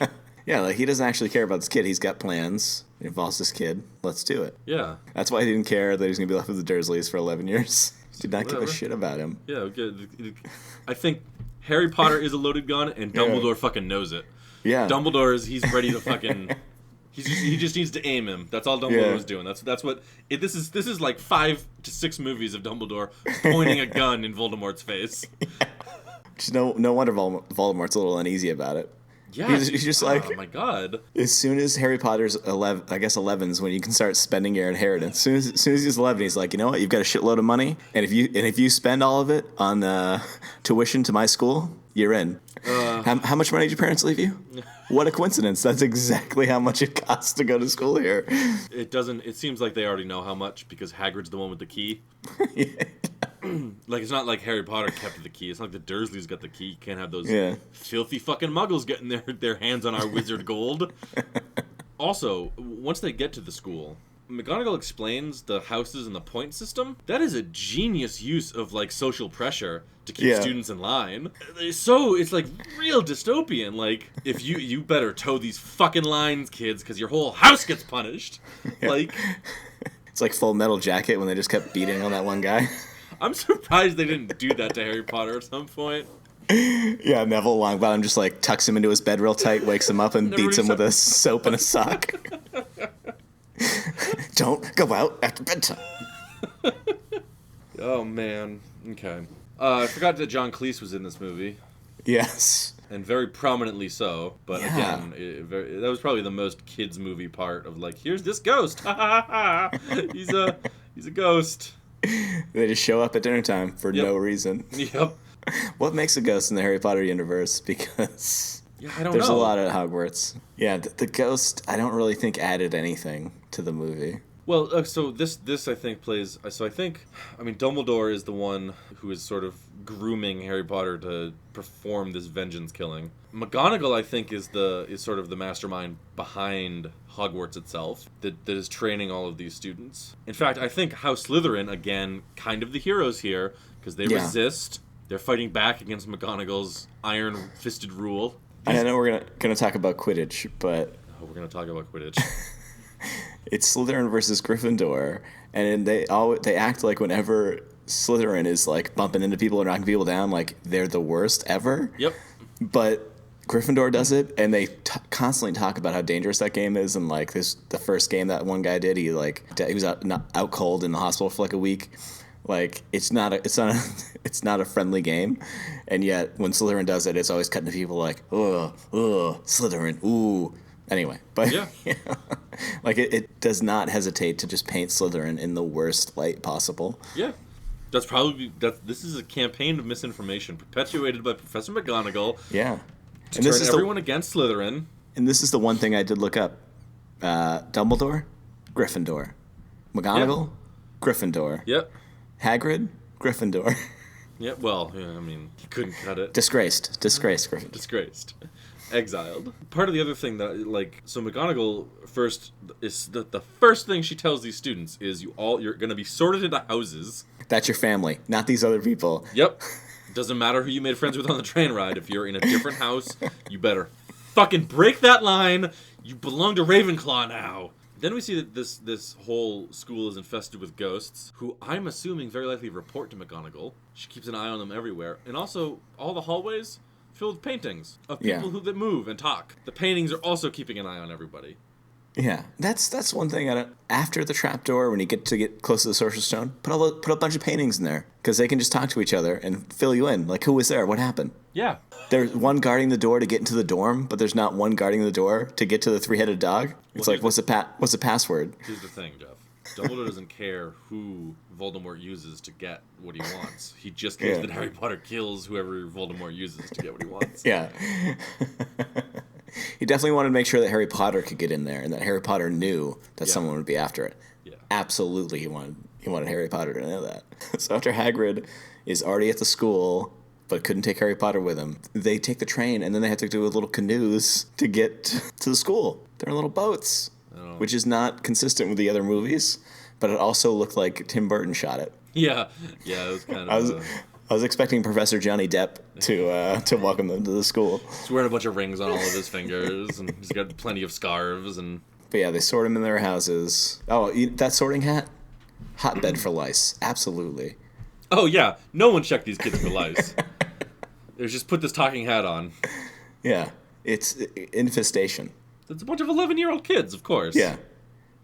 Yeah, like he doesn't actually care about this kid. He's got plans. It involves this kid. Let's do it. Yeah. That's why he didn't care that he was going to be left with the Dursleys for 11 years. Did not give a shit about him. Yeah, okay. I think Harry Potter is a loaded gun, and Dumbledore fucking knows it. Yeah. He's ready to fucking. He just needs to aim him. That's all Dumbledore was doing. That's what. This is like 5 to 6 movies of Dumbledore pointing a gun in Voldemort's face. Just no wonder Voldemort's a little uneasy about it. Yeah, he's just like, oh my god. As soon as Harry Potter's 11, I guess 11's when you can start spending your inheritance. As soon as he's 11, he's like, you know what? You've got a shitload of money, and if you spend all of it on tuition to my school, you're in. How much money did your parents leave you? What a coincidence! That's exactly how much it costs to go to school here. It doesn't. It seems like they already know how much because Hagrid's the one with the key. Yeah. Like, it's not like Harry Potter kept the key. It's not like the Dursleys got the key. You can't have those filthy fucking muggles getting their hands on our wizard gold. Also, once they get to the school, McGonagall explains the houses and the point system. That is a genius use of, like, social pressure to keep students in line. So, it's, like, real dystopian. Like, if you better toe these fucking lines, kids, because your whole house gets punished. Yeah. Like... It's like Full Metal Jacket when they just kept beating on that one guy. I'm surprised they didn't do that to Harry Potter at some point. Yeah, Neville Longbottom just like tucks him into his bed real tight, wakes him up, and beats him with a soap and a sock. Don't go out after bedtime. Oh man. Okay. I forgot that John Cleese was in this movie. Yes. And very prominently so. But again, that was probably the most kids movie part of like, here's this ghost. Ha ha ha. He's a ghost. They just show up at dinner time for no reason. Yep. What makes a ghost in the Harry Potter universe? Because I don't know. There's a lot at Hogwarts. Yeah, the ghost, I don't really think added anything to the movie. Well, so this I think plays. So I mean, Dumbledore is the one who is sort of grooming Harry Potter to perform this vengeance killing. McGonagall, I think, is sort of the mastermind behind Hogwarts itself, that is training all of these students. In fact, I think House Slytherin, again, kind of the heroes here, because they resist. They're fighting back against McGonagall's iron-fisted rule. I know we're gonna talk about Quidditch, but we're gonna talk about Quidditch. It's Slytherin versus Gryffindor, and they act like whenever Slytherin is like bumping into people and knocking people down, like they're the worst ever. Yep. But Gryffindor does it, and they constantly talk about how dangerous that game is. And like the first game that one guy did, he was out cold in the hospital for like a week. Like it's not a friendly game, and yet when Slytherin does it, it's always cutting to people like, ugh, Slytherin, ooh. Anyway, but Like, it does not hesitate to just paint Slytherin in the worst light possible. Yeah. This is a campaign of misinformation perpetuated by Professor McGonagall Yeah. to turn everyone against Slytherin. And this is the one thing I did look up. Dumbledore, Gryffindor. McGonagall, Gryffindor. Yep. Hagrid, Gryffindor. Yeah, well, yeah, I mean, he couldn't cut it. Disgraced Gryffindor. Disgraced. Exiled. Part of the other thing that, like, so McGonagall first is the first thing she tells these students is you're going to be sorted into houses. That's your family, not these other people. Yep. Doesn't matter who you made friends with on the train ride. If you're in a different house, you better fucking break that line. You belong to Ravenclaw now. Then we see that this whole school is infested with ghosts, who I'm assuming very likely report to McGonagall. She keeps an eye on them everywhere. And also, all the hallways filled with paintings of people that move and talk. The paintings are also keeping an eye on everybody. Yeah, that's one thing. After the trapdoor, when you get close to the Sorcerer's Stone, put a bunch of paintings in there, because they can just talk to each other and fill you in. Like, who was there? What happened? Yeah. There's one guarding the door to get into the dorm, but there's not one guarding the door to get to the three-headed dog. It's like, what's the password? Here's the thing, Jeff. Dumbledore doesn't care who Voldemort uses to get what he wants. He just cares that Harry Potter kills whoever Voldemort uses to get what he wants. Yeah. He definitely wanted to make sure that Harry Potter could get in there, and that Harry Potter knew that someone would be after it. Yeah. Absolutely, he wanted Harry Potter to know that. So after Hagrid is already at the school, but couldn't take Harry Potter with him, they take the train, and then they have to do little canoes to get to the school. They're little boats, which is not consistent with the other movies, but it also looked like Tim Burton shot it. Yeah, it was kind of... I was expecting Professor Johnny Depp to welcome them to the school. He's wearing a bunch of rings on all of his fingers, and he's got plenty of scarves. But yeah, they sort them in their houses. Oh, that sorting hat? Hotbed for lice. Absolutely. Oh, yeah. No one checked these kids for lice. They just put this talking hat on. Yeah. It's infestation. It's a bunch of 11-year-old kids, of course. Yeah.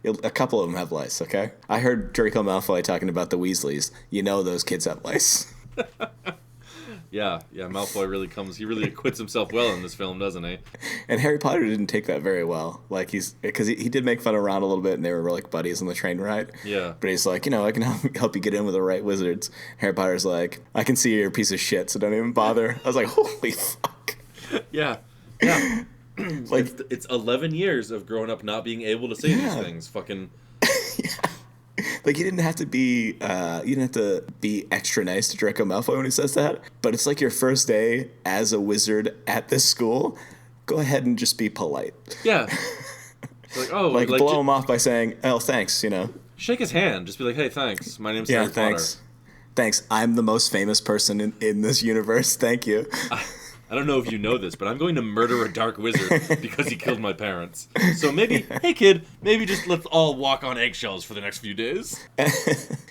A couple of them have lice, okay? I heard Draco Malfoy talking about the Weasleys. You know those kids have lice. Yeah, Malfoy he really acquits himself well in this film, doesn't he? And Harry Potter didn't take that very well. Like, because he did make fun of Ron a little bit, and they were like buddies on the train ride. Yeah. But he's like, I can help you get in with the right wizards. Harry Potter's like, I can see you're a piece of shit, so don't even bother. I was like, holy fuck. Yeah. Like, it's 11 years of growing up not being able to say these things. Fucking... Yeah. Like, you didn't have to be extra nice to Draco Malfoy when he says that, but it's like your first day as a wizard at this school. Go ahead and just be polite. Yeah. Like, blow him off by saying, "Oh, thanks," Shake his hand. Just be like, "Hey, thanks. My name's Harry thanks. Potter. Thanks. I'm the most famous person in this universe. Thank you." I don't know if you know this, but I'm going to murder a dark wizard because he killed my parents. So maybe, hey kid, just let's all walk on eggshells for the next few days.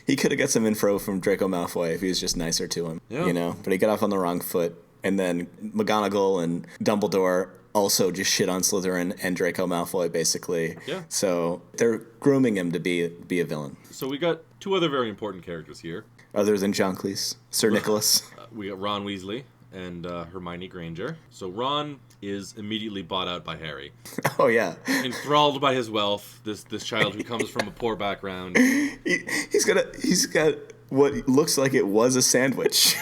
He could have got some info from Draco Malfoy if he was just nicer to him, But he got off on the wrong foot. And then McGonagall and Dumbledore also just shit on Slytherin and Draco Malfoy, basically. Yeah. So they're grooming him to be a villain. So we got two other very important characters here. Other than John Cleese, Sir Nicholas. We got Ron Weasley and Hermione Granger. So Ron is immediately bought out by Harry. Oh, yeah. Enthralled by his wealth, this child who comes from a poor background. He's got what looks like it was a sandwich.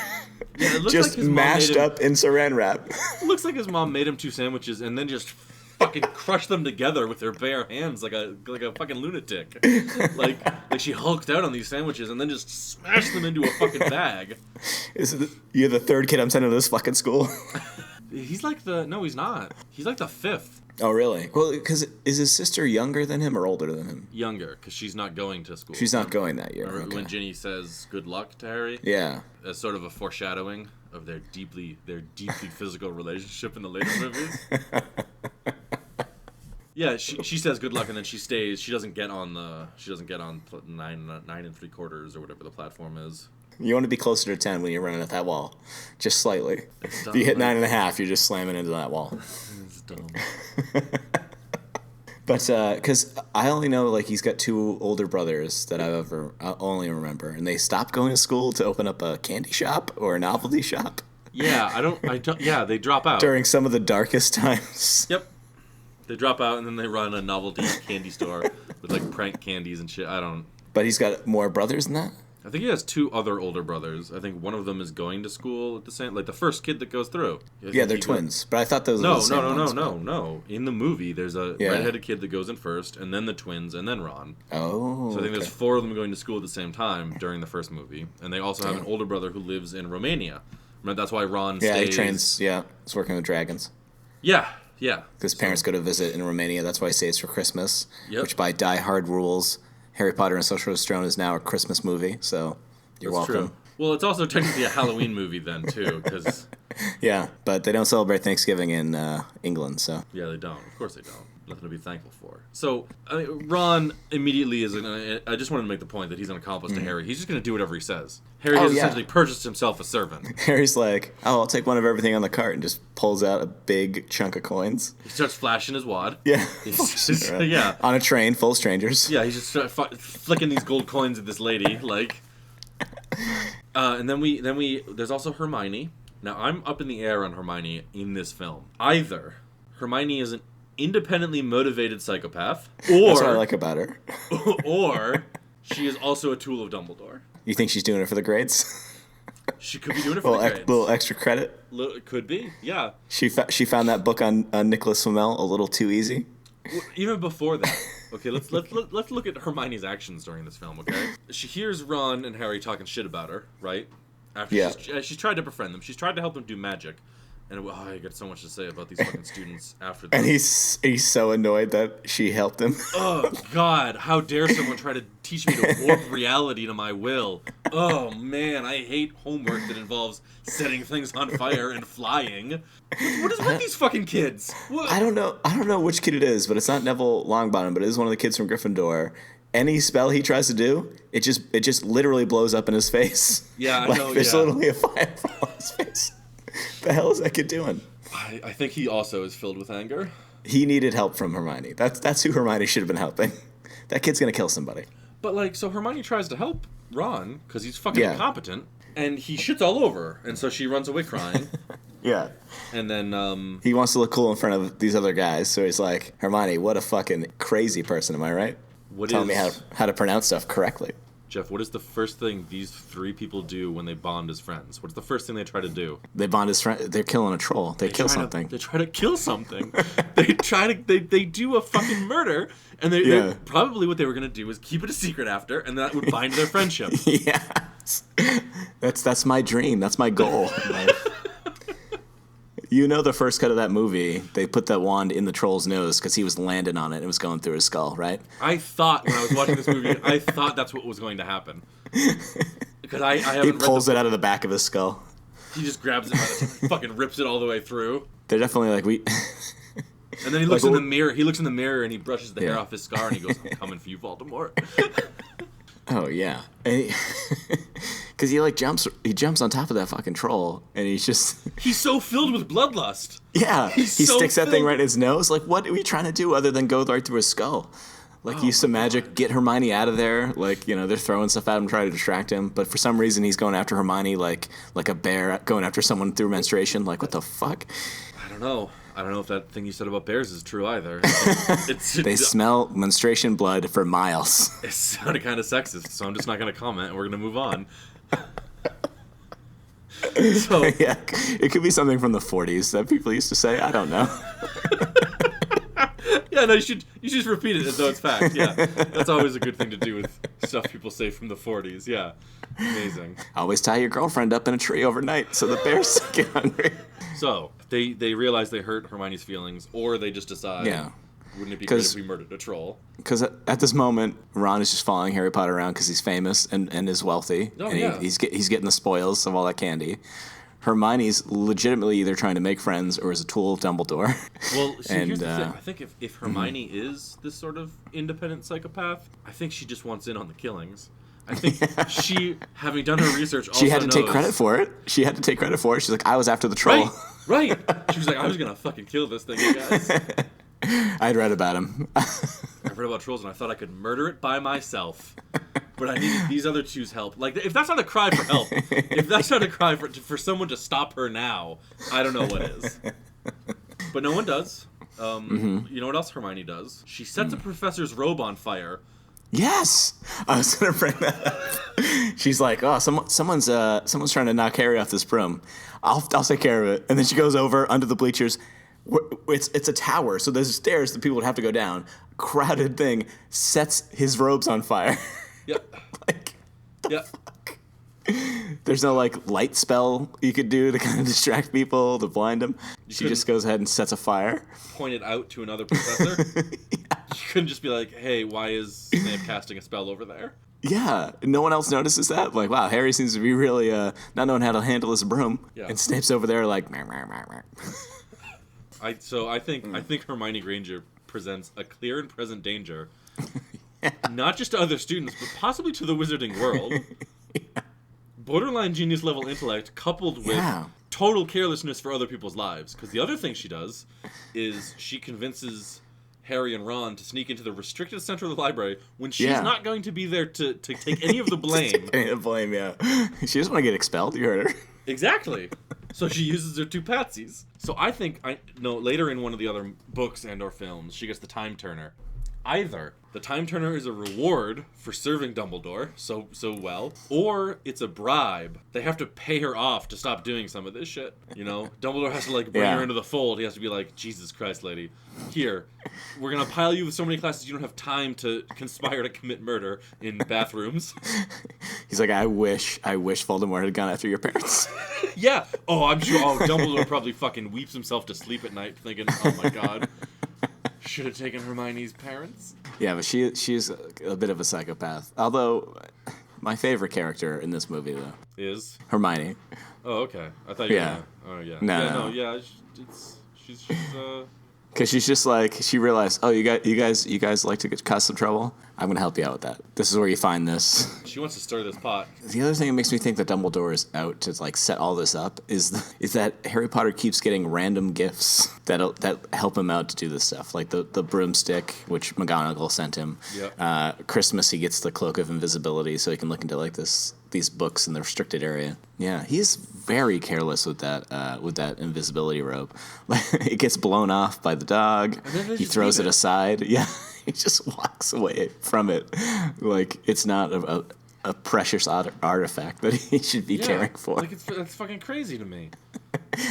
Yeah, it looks just like mashed up in saran wrap. It looks like his mom made him two sandwiches and then just fucking crushed them together with her bare hands like a fucking lunatic. Like she hulked out on these sandwiches and then just smashed them into a fucking bag. You're the third kid I'm sending to this fucking school? He's like no, he's not. He's like the fifth. Oh, really? Well, because is his sister younger than him or older than him? Younger, because she's not going to school. She's not going that year. Remember when Ginny says good luck to Harry? Yeah. As sort of a foreshadowing of their deeply physical relationship in the later movies. Yeah, she says good luck and then she stays. She doesn't get on 9 3/4 or whatever the platform is. You want to be closer to 10 when you're running at that wall, just slightly. If you hit 9.5, you're just slamming into that wall. It's dumb. But because I only know like he's got two older brothers that I only remember, and they stopped going to school to open up a candy shop or a novelty shop. Yeah, I don't. Yeah, they drop out during some of the darkest times. Yep. They drop out and then they run a novelty candy store with like prank candies and shit. But he's got more brothers than that? I think he has 2 other older brothers. I think one of them is going to school at the same, like the first kid that goes through. Yeah, they're twins. But I thought those were the same ones. No. In the movie, there's a redheaded kid that goes in first, and then the twins, and then Ron. Oh. So I think there's 4 of them going to school at the same time during the first movie, and they also have an older brother who lives in Romania. Remember, that's why Ron stays. Yeah, he trains. Yeah, he's working with dragons. Yeah. Because parents go to visit in Romania. That's why he stays for Christmas. Yep. Which, by die-hard rules, Harry Potter and Sorcerer's Stone is now a Christmas movie. So you're welcome. True. Well, it's also technically a Halloween movie then too, because yeah, but they don't celebrate Thanksgiving in England. So yeah, they don't. Of course, they don't. Nothing to be thankful for. So Ron immediately is. I just wanted to make the point that he's an accomplice to Harry. He's just going to do whatever he says. Harry has essentially purchased himself a servant. Harry's like, "Oh, I'll take one of everything on the cart," and just pulls out a big chunk of coins. He starts flashing his wad. Yeah, yeah. On a train full of strangers. Yeah, he's just flicking these gold coins at this lady, like. And then there's also Hermione. Now I'm up in the air on Hermione in this film. Either Hermione is an independently motivated psychopath, or that's what I like about her. or she is also a tool of Dumbledore. You think she's doing it for the grades? She could be doing it for the grades. Little extra credit. It could be, yeah. She found that book on Nicholas Flamel a little too easy. Well, even before that, okay, let's look at Hermione's actions during this film. Okay, she hears Ron and Harry talking shit about her, right? After she's tried to befriend them, she's tried to help them do magic, and I got so much to say about these fucking students after this. And he's so annoyed that she helped him. Oh God, how dare someone try to teach me to warp reality to my will? Oh man, I hate homework that involves setting things on fire and flying. What is with these fucking kids? What? I don't know which kid it is, but it's not Neville Longbottom, but it is one of the kids from Gryffindor. Any spell he tries to do, it just literally blows up in his face. Yeah, I like, know. There's literally a fireball in his face. The hell is that kid doing? I think he also is filled with anger. He needed help from Hermione. That's who Hermione should have been helping. That kid's gonna kill somebody. But so Hermione tries to help Ron because he's fucking incompetent, and he shits all over, and so she runs away crying. Yeah. And then he wants to look cool in front of these other guys, so he's like, Hermione, what a fucking crazy person, am I right? Tell me how to pronounce stuff correctly. Jeff, what is the first thing these 3 people do when they bond as friends? What's the first thing they try to do? They bond as friends. They're killing a troll. They kill something. They try to kill something. They do a fucking murder, and they probably what they were gonna do is keep it a secret after, and that would bind their friendship. Yes. That's my dream. That's my goal. You know, the first cut of that movie, they put that wand in the troll's nose because he was landing on it and it was going through his skull, right? I thought when I was watching this movie, I thought that's what was going to happen. Because I haven't He pulls it out of the back of his skull. He just grabs it and fucking rips it all the way through. They're definitely like, And then he looks in the mirror. He looks in the mirror and he brushes the hair off his scar and he goes, "I'm coming for you, Voldemort." Oh yeah, because he jumps on top of that fucking troll, and he's so filled with bloodlust. Yeah, he sticks that thing right in his nose. Like, what are we trying to do other than go right through his skull? Like, use some magic, get Hermione out of there. Like, they're throwing stuff at him, trying to distract him. But for some reason, he's going after Hermione like a bear going after someone through menstruation. Like, what the fuck? I don't know if that thing you said about bears is true either. They smell menstruation blood for miles. It sounded kind of sexist, so I'm just not going to comment, and we're going to move on. So yeah, it could be something from the 40s that people used to say. I don't know. Yeah, no, you should just repeat it as though it's fact. Yeah, that's always a good thing to do with stuff people say from the 40s. Yeah, amazing. Always tie your girlfriend up in a tree overnight so the bears get hungry. So they realize they hurt Hermione's feelings, or they just decide, wouldn't it be great if we murdered a troll? Because at this moment, Ron is just following Harry Potter around because he's famous and is wealthy, he's getting the spoils of all that candy. Hermione's legitimately either trying to make friends or is a tool of Dumbledore. Well, see, here's the thing. I think if Hermione is this sort of independent psychopath, I think she just wants in on the killings. I think she, having done her research, also she had to take credit for it. She's like, I was after the troll. Right. She was like, I was going to fucking kill this thing, you guys. I'd read about him. I've read about trolls, and I thought I could murder it by myself. But I needed these other two's help. Like, if that's not a cry for help, if that's not a cry for someone to stop her now, I don't know what is. But no one does. You know what else Hermione does? She sets a professor's robe on fire. Yes, I was gonna bring that up. She's like, oh, someone's trying to knock Harry off this broom. I'll take care of it. And then she goes over under the bleachers. It's a tower, so there's stairs that people would have to go down. Crowded thing, sets his robes on fire. Yep. Like, Yep. fuck? There's no like light spell you could do to kind of distract people, to blind them. She just goes ahead and sets a fire. Point it out to another professor. You couldn't just be like, hey, why is Snape casting a spell over there? Yeah, no one else notices that. Like, wow, Harry seems to be really not knowing how to handle his broom. Yeah. And Snape's over there like, meh, meh, meh, meh. I think Hermione Granger presents a clear and present danger, not just to other students, but possibly to the wizarding world. Borderline genius level intellect coupled with total carelessness for other people's lives. Because the other thing she does is she convinces Harry and Ron to sneak into the restricted center of the library when she's not going to be there to take any of the blame. She doesn't want to get expelled. You heard her. Exactly. So she uses her two patsies. So I think, later in one of the other books and or films, she gets the Time Turner. Either the Time Turner is a reward for serving Dumbledore so well, or it's a bribe. They have to pay her off to stop doing some of this shit. You know, Dumbledore has to like bring her into the fold. He has to be like, Jesus Christ, lady, here, we're gonna pile you with so many classes you don't have time to conspire to commit murder in bathrooms. He's like, I wish Voldemort had gone after your parents. Yeah. Oh, I'm sure. Oh, Dumbledore probably fucking weeps himself to sleep at night thinking, oh my God. Should have taken Hermione's parents. Yeah, but she's a bit of a psychopath. Although, my favorite character in this movie, though, is Hermione. Oh, okay. I thought you were gonna... Oh, yeah. No. She's Because she's just like, she realized, oh, you guys like to cause some trouble? I'm going to help you out with that. This is where you find this. She wants to stir this pot. The other thing that makes me think that Dumbledore is out to like set all this up is that Harry Potter keeps getting random gifts that help him out to do this stuff. Like the broomstick, which McGonagall sent him. Yep. Christmas, he gets the cloak of invisibility so he can look into like these books in the restricted area. Yeah, he's very careless with that invisibility robe. It gets blown off by the dog. He throws it aside. Yeah, he just walks away from it like it's not a precious artifact that he should be caring for. Like that's fucking crazy to me.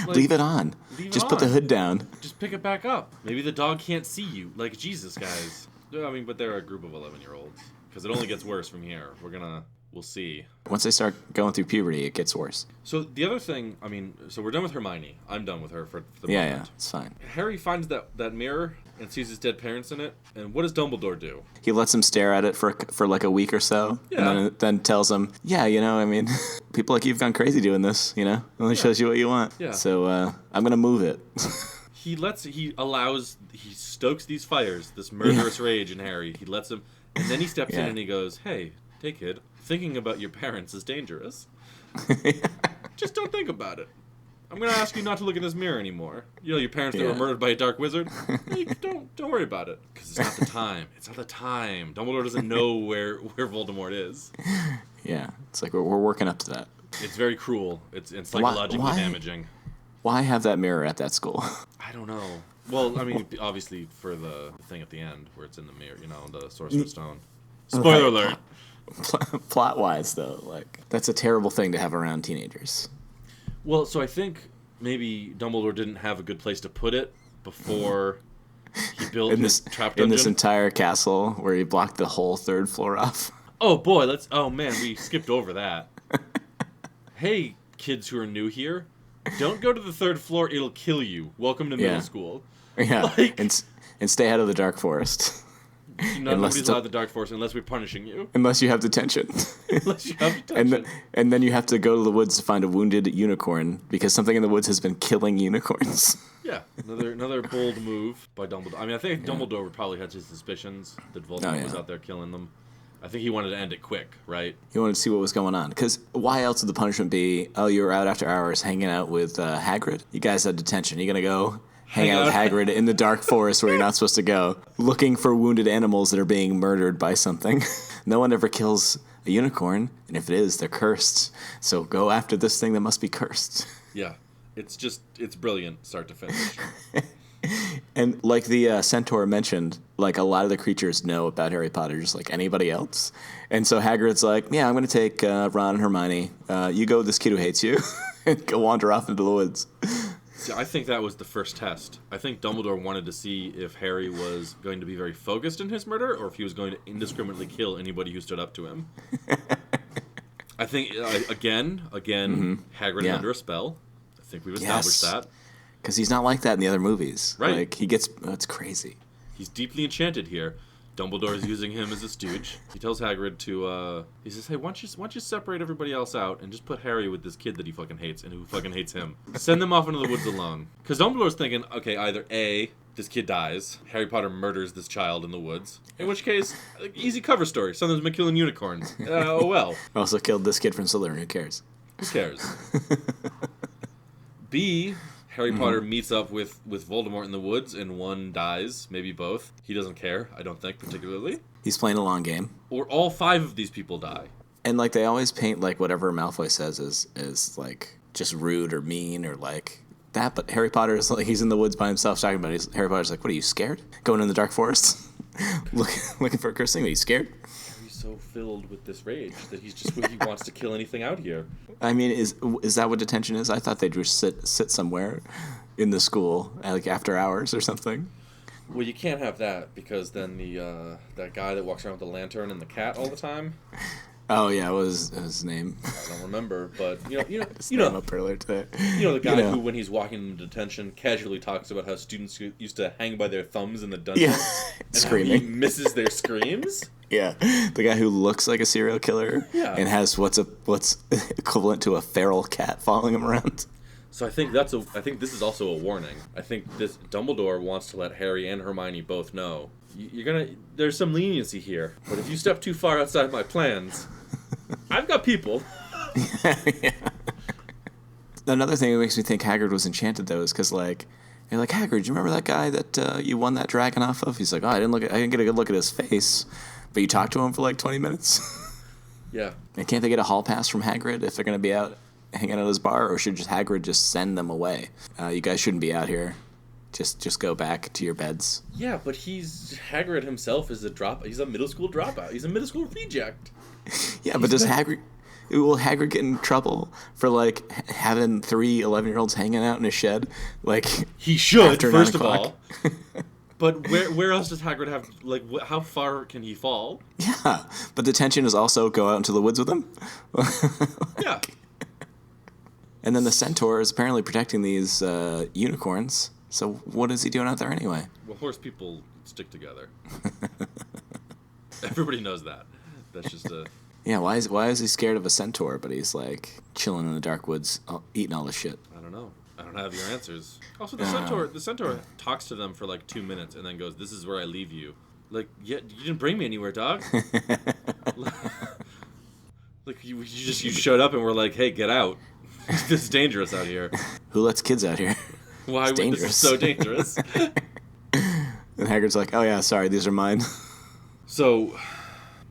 Like, leave it on. Just put the hood down. Just pick it back up. Maybe the dog can't see you. Like, Jesus, guys. I mean, but they're a group of 11-year-olds. Because it only gets worse from here. We'll see. Once they start going through puberty, it gets worse. So the other thing, I mean, so we're done with Hermione. I'm done with her for the moment. Yeah, it's fine. Harry finds that mirror and sees his dead parents in it. And what does Dumbledore do? He lets him stare at it for like a week or so. Yeah. And then tells him, I mean, people like you've gone crazy doing this, It only shows you what you want. Yeah. So I'm going to move it. He stokes these fires, this murderous rage in Harry. He lets him, and then he steps in and he goes, hey, kid, thinking about your parents is dangerous. Just don't think about it. I'm going to ask you not to look in this mirror anymore. Your parents that were murdered by a dark wizard? Don't worry about it. Because it's not the time. It's not the time. Dumbledore doesn't know where Voldemort is. Yeah, it's like we're working up to that. It's very cruel. It's psychologically damaging. Why have that mirror at that school? I don't know. Well, I mean, obviously for the thing at the end where it's in the mirror, the Sorcerer's Stone. Spoiler alert. Plot-wise, though, that's a terrible thing to have around teenagers. Well, so I think maybe Dumbledore didn't have a good place to put it before he built his trap dungeon. In this entire castle where he blocked the whole third floor off. Oh, boy, we skipped over that. Hey, kids who are new here, don't go to the third floor, it'll kill you. Welcome to middle school. Yeah, and stay out of the dark forest. Nobody's allowed the dark forest unless we're punishing you. Unless you have detention. And then you have to go to the woods to find a wounded unicorn because something in the woods has been killing unicorns. Yeah, another bold move by Dumbledore. I mean, I think Dumbledore probably had his suspicions that Voldemort was out there killing them. I think he wanted to end it quick, right? He wanted to see what was going on. Because why else would the punishment be, you were out after hours hanging out with Hagrid? You guys had detention. You going to go hang out with Hagrid in the dark forest where you're not supposed to go, looking for wounded animals that are being murdered by something. No one ever kills a unicorn, and if it is, they're cursed. So go after this thing that must be cursed. Yeah, it's brilliant, start to finish. And like the centaur mentioned, like a lot of the creatures know about Harry Potter just like anybody else. And so Hagrid's like, yeah, I'm going to take Ron and Hermione. You go with this kid who hates you and go wander off into the woods. See, I think that was the first test. I think Dumbledore wanted to see if Harry was going to be very focused in his murder or if he was going to indiscriminately kill anybody who stood up to him. I think, again, Hagrid under a spell. I think we've established that. Because he's not like that in the other movies. Right. Like, he gets... It's crazy. He's deeply enchanted here. Dumbledore is using him as a stooge. He tells Hagrid to, he says, hey, why don't you separate everybody else out and just put Harry with this kid that he fucking hates and who fucking hates him. Send them off into the woods alone. Because Dumbledore's thinking, okay, either A, this kid dies, Harry Potter murders this child in the woods, in which case, easy cover story, Sons of killing unicorns. Oh well. Also killed this kid from Slytherin, who cares? Who cares? B, Harry Potter meets up with Voldemort in the woods, and one dies, maybe both. He doesn't care, I don't think, particularly. He's playing a long game. Or all 5 of these people die. And, like, they always paint, like, whatever Malfoy says is like, just rude or mean or, like, that. But Harry Potter is, like, he's in the woods by himself talking about it. Harry Potter's like, what, are you scared? Going in the dark forest? looking for a cursed thing? Are you scared? So filled with this rage that he wants to kill anything out here. I mean, is that what detention is? I thought they'd just sit somewhere in the school, like after hours or something. Well, you can't have that because then the that guy that walks around with the lantern and the cat all the time. Oh yeah, what was his name? I don't remember, but you Up earlier today. The guy who, when he's walking in detention, casually talks about how students used to hang by their thumbs in the dungeon, and screaming. How he misses their screams. Yeah, the guy who looks like a serial killer and has what's equivalent to a feral cat following him around. So I think this is also a warning. I think this Dumbledore wants to let Harry and Hermione both know there's some leniency here, but if you step too far outside my plans, I've got people. Yeah. Another thing that makes me think Hagrid was enchanted though is because like you're like, Hagrid, do you remember that guy that you won that dragon off of? He's like, oh, I didn't get a good look at his face, but you talked to him for like 20 minutes. Yeah. And can't they get a hall pass from Hagrid if they're going to be out hanging out at his bar, or should Hagrid just send them away? You guys shouldn't be out here. Just go back to your beds. Yeah, but Hagrid himself is he's a middle school dropout. He's a middle school reject. Yeah, but will Hagrid get in trouble for like having 3 11-year-olds hanging out in a shed? Like he should, after first 9 of o'clock? all. But where else does Hagrid have, like, how far can he fall? Yeah, but the tension is also go out into the woods with him. Yeah. And then the centaur is apparently protecting these unicorns. So what is he doing out there anyway? Well, horse people stick together. Everybody knows that. That's just a... Yeah, why is he scared of a centaur, but he's like chilling in the dark woods, eating all this shit? I don't know. I don't have your answers. Also, the centaur talks to them for like 2 minutes and then goes, "This is where I leave you." Like, yeah, you didn't bring me anywhere, dog. Like you showed up and were like, "Hey, get out. This is dangerous out here." Who lets kids out here? Why would this is so dangerous? And Hagrid's like, "Oh yeah, sorry, these are mine." So,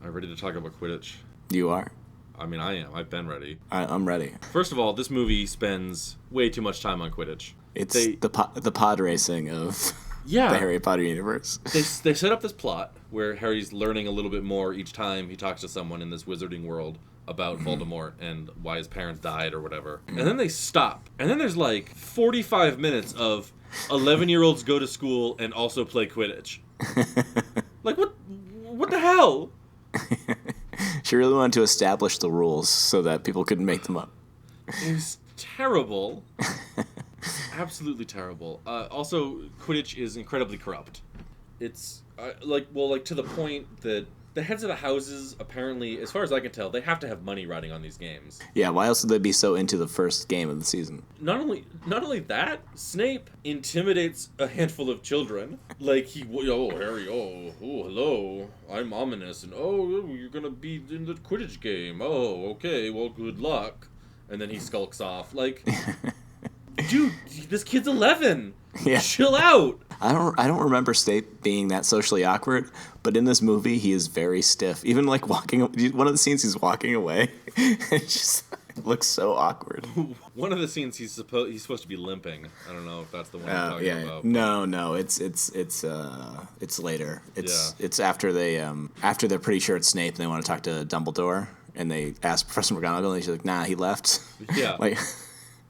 I'm ready to talk about Quidditch. You are? I mean, I am. I've been ready. I'm ready. First of all, this movie spends way too much time on Quidditch. It's the pod racing of the Harry Potter universe. They set up this plot where Harry's learning a little bit more each time he talks to someone in this wizarding world about Voldemort and why his parents died or whatever. And then they stop. And then there's like 45 minutes of 11-year-olds go to school and also play Quidditch. Like, what the hell? She really wanted to establish the rules so that people couldn't make them up. It was terrible. Absolutely terrible. Also, Quidditch is incredibly corrupt. It's to the point that the heads of the houses, apparently, as far as I can tell, they have to have money riding on these games. Yeah, why else would they be so into the first game of the season? Not only that, Snape intimidates a handful of children. Like, Harry, hello, I'm ominous, and you're gonna be in the Quidditch game. Oh, okay, well, good luck. And then he skulks off. Like, dude, this kid's 11. Yeah. Chill out. I don't remember Snape being that socially awkward, but in this movie he is very stiff. Even like walking, one of the scenes he's walking away. It's just looks so awkward. One of the scenes he's supposed to be limping. I don't know if that's the one I'm talking about. No, it's later. It's after they're pretty sure it's Snape and they want to talk to Dumbledore and they ask Professor McGonagall and she's like, nah, he left. Yeah. Like,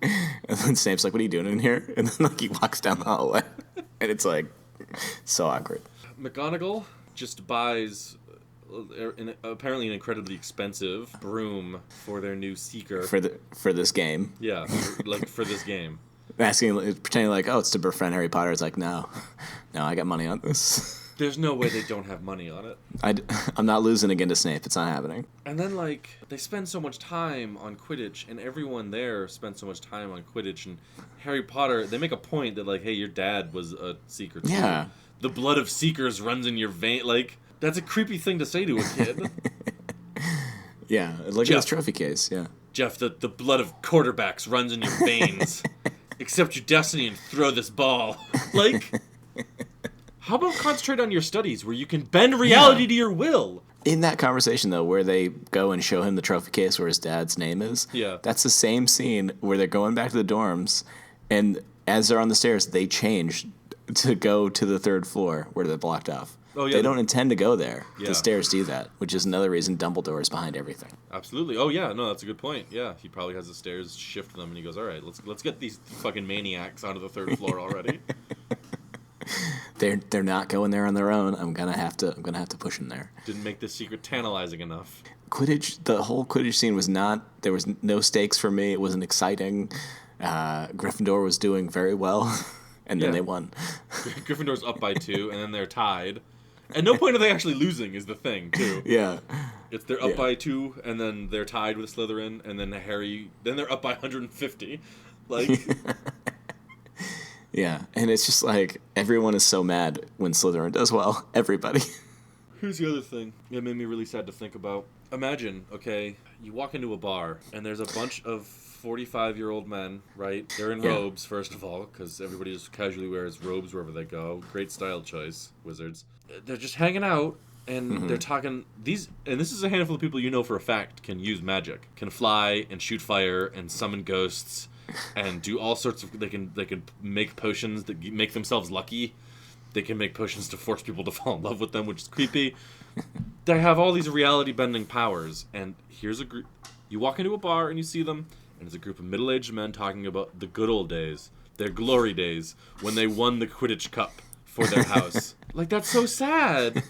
and then Snape's like, what are you doing in here? And then like he walks down the hallway and it's like so awkward. McGonagall just buys apparently an incredibly expensive broom for their new Seeker. For this game. Yeah, like for this game. Pretending like, oh, it's to befriend Harry Potter. It's like, no, I got money on this. There's no way they don't have money on it. I'm not losing again to Snape. It's not happening. And then, like, they spend so much time on Quidditch, and everyone there spends so much time on Quidditch, and Harry Potter, they make a point that, like, hey, your dad was a Seeker, too. Yeah. The blood of Seekers runs in your vein. Like, that's a creepy thing to say to a kid. Yeah, look at his trophy case, yeah. Jeff, the blood of quarterbacks runs in your veins. Accept your destiny and throw this ball. Like... How about concentrate on your studies where you can bend reality to your will? In that conversation, though, where they go and show him the trophy case where his dad's name is, that's the same scene where they're going back to the dorms, and as they're on the stairs, they change to go to the third floor where they're blocked off. Oh, yeah. They don't intend to go there. Yeah. The stairs do that, which is another reason Dumbledore is behind everything. Absolutely. Oh, yeah. No, that's a good point. Yeah, he probably has the stairs shift them, and he goes, all right, let's get these fucking maniacs onto the third floor already. They're not going there on their own. I'm gonna have to push them there. Didn't make this secret tantalizing enough. Quidditch, the whole Quidditch scene was not. There was no stakes for me. It wasn't exciting. Gryffindor was doing very well, and then they won. Gryffindor's up by 2, and then they're tied. At no point are they actually losing. Is the thing too. Yeah. It's they're up by 2, and then they're tied with Slytherin, and then Harry. Then they're up by 150. Like. Yeah, and it's just like, everyone is so mad when Slytherin does well. Everybody. Here's the other thing it made me really sad to think about. Imagine, okay, you walk into a bar, and there's a bunch of 45-year-old men, right? They're in robes, first of all, because everybody just casually wears robes wherever they go. Great style choice, wizards. They're just hanging out, and they're talking... And this is a handful of people you know for a fact can use magic. Can fly, and shoot fire, and summon ghosts... and do all sorts of... They can make potions that make themselves lucky. They can make potions to force people to fall in love with them, which is creepy. They have all these reality-bending powers. And here's a group... You walk into a bar and you see them, and it's a group of middle-aged men talking about the good old days. Their glory days, when they won the Quidditch Cup for their house. Like, that's so sad.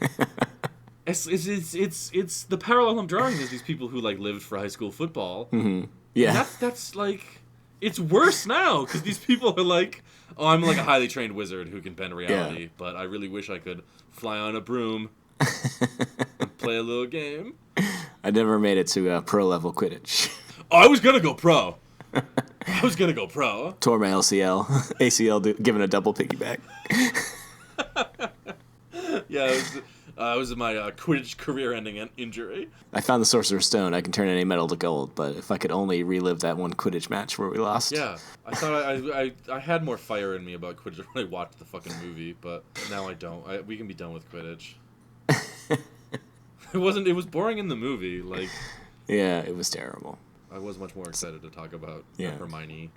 It's the parallel I'm drawing is these people who, like, lived for high school football. Mm-hmm. Yeah. That's like... It's worse now, because these people are like, oh, I'm like a highly trained wizard who can bend reality, but I really wish I could fly on a broom and play a little game. I never made it to pro-level Quidditch. Oh, I was going to go pro. Tore my ACL giving a double piggyback. Yeah, it was my Quidditch career-ending injury. I found the Sorcerer's Stone. I can turn any metal to gold, but if I could only relive that one Quidditch match where we lost. Yeah, I thought I had more fire in me about Quidditch when I watched the fucking movie, but now I don't. We can be done with Quidditch. It was boring in the movie. Like. Yeah, it was terrible. I was much more excited to talk about Hermione.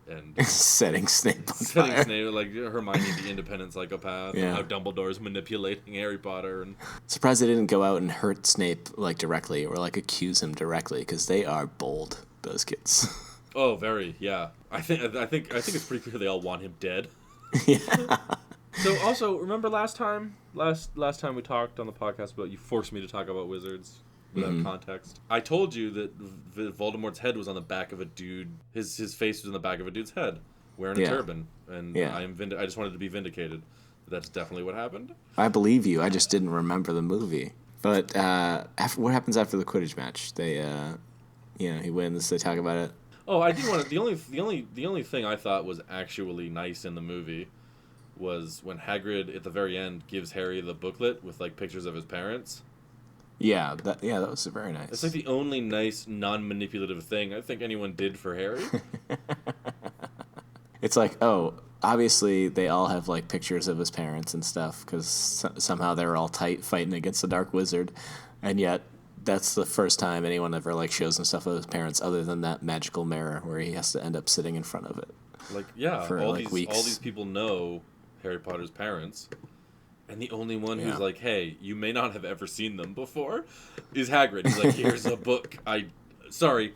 And setting Snape on fire. Snape, like Hermione, the independent psychopath, and how Dumbledore's manipulating Harry Potter. And surprised they didn't go out and hurt Snape like directly or like accuse him directly because they are bold, those kids. Oh, very, yeah. I think it's pretty clear they all want him dead. Yeah. So also, remember last time we talked on the podcast about you forced me to talk about wizards. Without context. I told you that Voldemort's head was on the back of a dude. His face was on the back of a dude's head, wearing a turban. And I just wanted to be vindicated. That's definitely what happened. I believe you. I just didn't remember the movie. But what happens after the Quidditch match? They, he wins. They talk about it. Oh, I do want to. The only thing I thought was actually nice in the movie was when Hagrid at the very end gives Harry the booklet with like pictures of his parents. Yeah, that was very nice. It's like the only nice, non-manipulative thing I think anyone did for Harry. It's like, oh, obviously they all have like pictures of his parents and stuff because somehow they're all tight fighting against the Dark Wizard, and yet That's the first time anyone ever like shows him stuff of his parents, other than that magical mirror where he has to end up sitting in front of it. Like, yeah, for, all like, these weeks. all these people know Harry Potter's parents, and the only one who's Yeah. like, "Hey, you may not have ever seen them before," is Hagrid. He's like, "Here's a book. Sorry,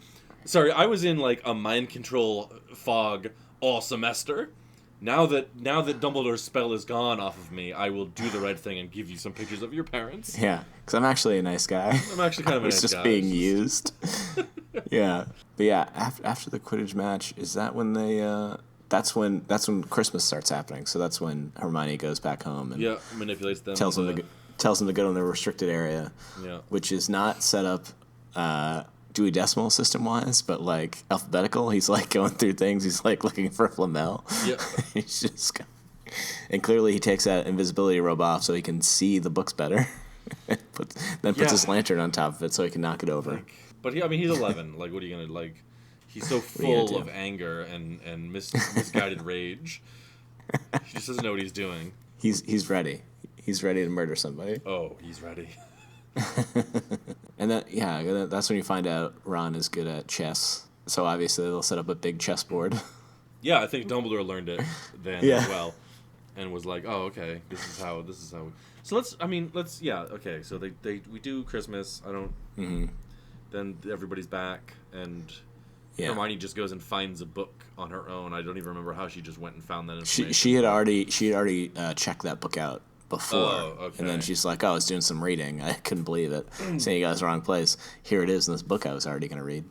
I was in like a mind control fog all semester. Now that Dumbledore's spell is gone off of me, I will do the right thing and give you some pictures of your parents." Yeah, because I'm actually a nice guy. I'm actually kind of a It's nice just guy. being It's just- used. Yeah, but yeah, after the Quidditch match, is that when they? That's when Christmas starts happening. So that's when Hermione goes back home and Yeah, manipulates them. tells them to go to the restricted area, Yeah. which is not set up Dewey Decimal System wise, but like alphabetical. He's like going through things. He's like looking for Flamel. Yeah. He's just, and clearly he takes that invisibility robe off so he can see the books better. Puts Yeah. his lantern on top of it so he can knock it over. But he's 11. Like, what are you gonna like? He's so are you gonna full do? of anger and misguided rage. He just doesn't know what he's doing. He's ready. He's ready to murder somebody. Oh, he's ready. And that's when you find out Ron is good at chess. So obviously they'll set up a big chessboard. Yeah, I think Dumbledore learned it then Yeah. as well, and was like, "Oh, okay, this is how." So okay. So we do Christmas. I don't. Mm-hmm. Then everybody's back, and Yeah. Hermione just goes and finds a book on her own. I don't even remember how she just went and found that information. She had already checked that book out before, Oh, okay. and then she's like, "Oh, I was doing some reading. I couldn't believe it. Saying you guys the wrong place. Here it is in this book I was already going to read."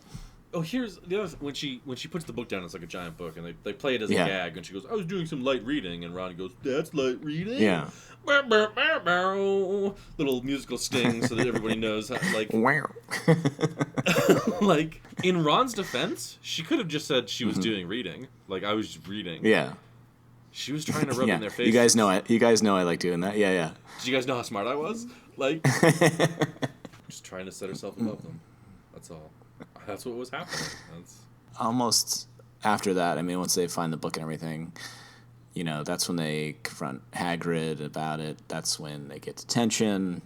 Oh, here's the other when she puts the book down, it's like a giant book, and they play it as Yeah. a gag, and she goes, "I was doing some light reading," and Ron goes, "That's light reading." Yeah. Bow, bow, bow, bow. Little musical sting so that everybody knows how, like Wow. like in Ron's defense, she could have just said she was doing reading. Like, I was just reading. Yeah. She was trying to rub Yeah. in their face. You guys know I like doing that. Yeah, yeah. Did you guys know how smart I was? Like, just trying to set herself above them. That's all. That's what was happening. That's Almost after that, I mean, once they find the book and everything, that's when they confront Hagrid about it. That's when they get detention.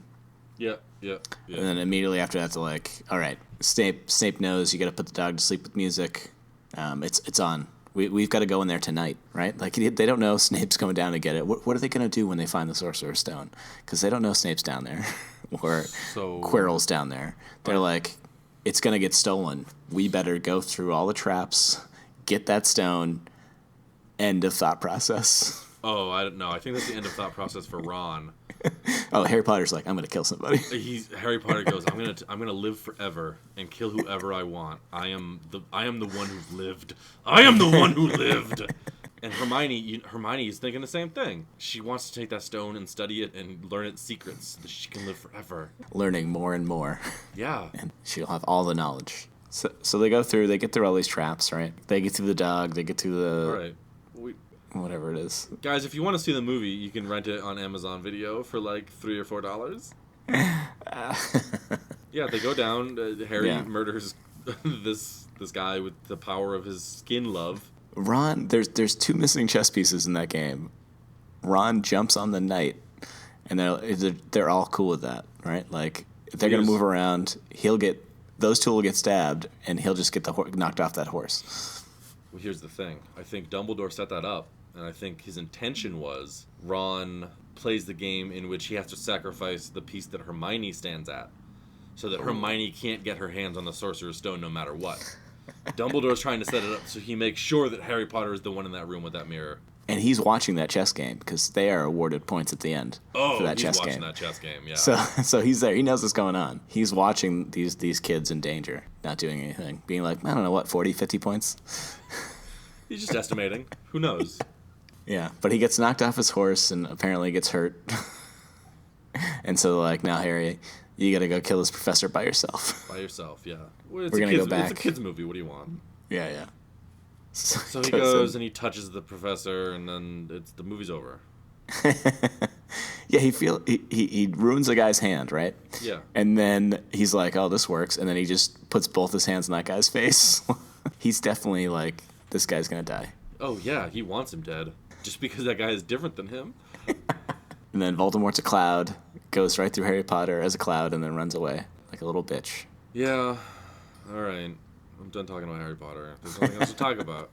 yeah. And then immediately after that, they're like, "All right, Snape knows you got to put the dog to sleep with music. It's on. We've got to go in there tonight, right? Like, they don't know Snape's coming down to get it. What are they going to do when they find the Sorcerer's Stone? Because they don't know Snape's down there or So- Quirrell's down there. They're like, it's going to get stolen. We better go through all the traps, get that stone. End of thought process. Oh, I don't know. I think that's the end of thought process for Ron. Oh, Harry Potter's like, I'm going to kill somebody. Harry Potter goes, I'm gonna live forever and kill whoever I want. I am the one who's lived. I am the one who lived. And Hermione is thinking the same thing. She wants to take that stone and study it and learn its secrets so that she can live forever. Learning more and more. Yeah. And she'll have all the knowledge. So they get through all these traps, right? They get through the dog, they get through the... All right. Whatever it is. Guys, if you want to see the movie, you can rent it on Amazon Video for like $3 or $4. Yeah, they go down. Harry murders this guy with the power of his skin love. Ron, there's two missing chess pieces in that game. Ron jumps on the knight, and they're all cool with that, right? Like, if they're gonna move around, those two will get stabbed, and he'll just get knocked off that horse. Well, here's the thing. I think Dumbledore set that up, and I think his intention was Ron plays the game in which he has to sacrifice the piece that Hermione stands at, so that Hermione can't get her hands on the Sorcerer's Stone no matter what. Dumbledore's trying to set it up so he makes sure that Harry Potter is the one in that room with that mirror. And he's watching that chess game because they are awarded points at the end for that chess game. He's watching that chess game, yeah. So he's there. He knows what's going on. He's watching these kids in danger, not doing anything, being like, I don't know what, 40, 50 points. He's just estimating. Who knows? Yeah, but he gets knocked off his horse and apparently gets hurt. And so they're like, now Harry, you got to go kill this professor by yourself. By yourself, yeah. Well, We're gonna go back. It's a kids movie. What do you want? Yeah, yeah. So he goes and he touches the professor, and then the movie's over. Yeah, he ruins a guy's hand, right? Yeah. And then he's like, oh, this works. And then he just puts both his hands in that guy's face. He's definitely like, this guy's going to die. Oh, yeah, he wants him dead. Just because that guy is different than him. And then Voldemort's a cloud, goes right through Harry Potter as a cloud, and then runs away. like a little bitch. Yeah. All right. I'm done talking about Harry Potter. There's nothing else to talk about.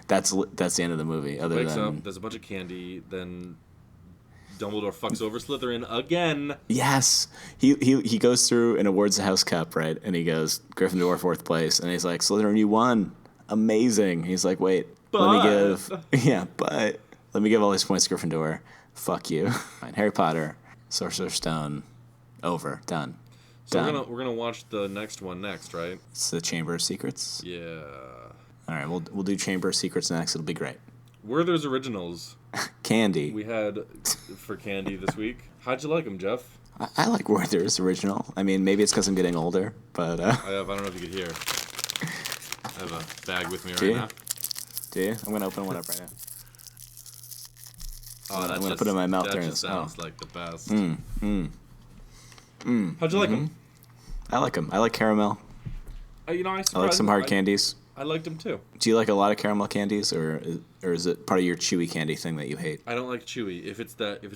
That's the end of the movie. Other Wakes than up, there's a bunch of candy, then Dumbledore fucks over Slytherin again. yes, he goes through and awards the House Cup, right? And he goes Gryffindor 4th place, and he's like, Slytherin, you won, amazing. He's like, wait, let me give all these points to Gryffindor. Fuck you. Harry Potter, Sorcerer's Stone, over, done. So we're gonna watch the next one next, right? It's the Chamber of Secrets. Yeah. All right, we'll do Chamber of Secrets next. It'll be great. Werther's Originals. Candy. We had for candy this week. How'd you like them, Jeff? I like Werther's Original. I mean, maybe it's because I'm getting older, but... I don't know if you could hear. I have a bag with me right now. Do you? I'm going to open one up right now. Oh, I'm going to put it in my mouth that during just this. sounds like the best. How'd Mm-hmm. you like them? I like them. I like caramel. I like some hard candies. I liked them too. Do you like a lot of caramel candies, or is it part of your chewy candy thing that you hate? I don't like chewy. If it's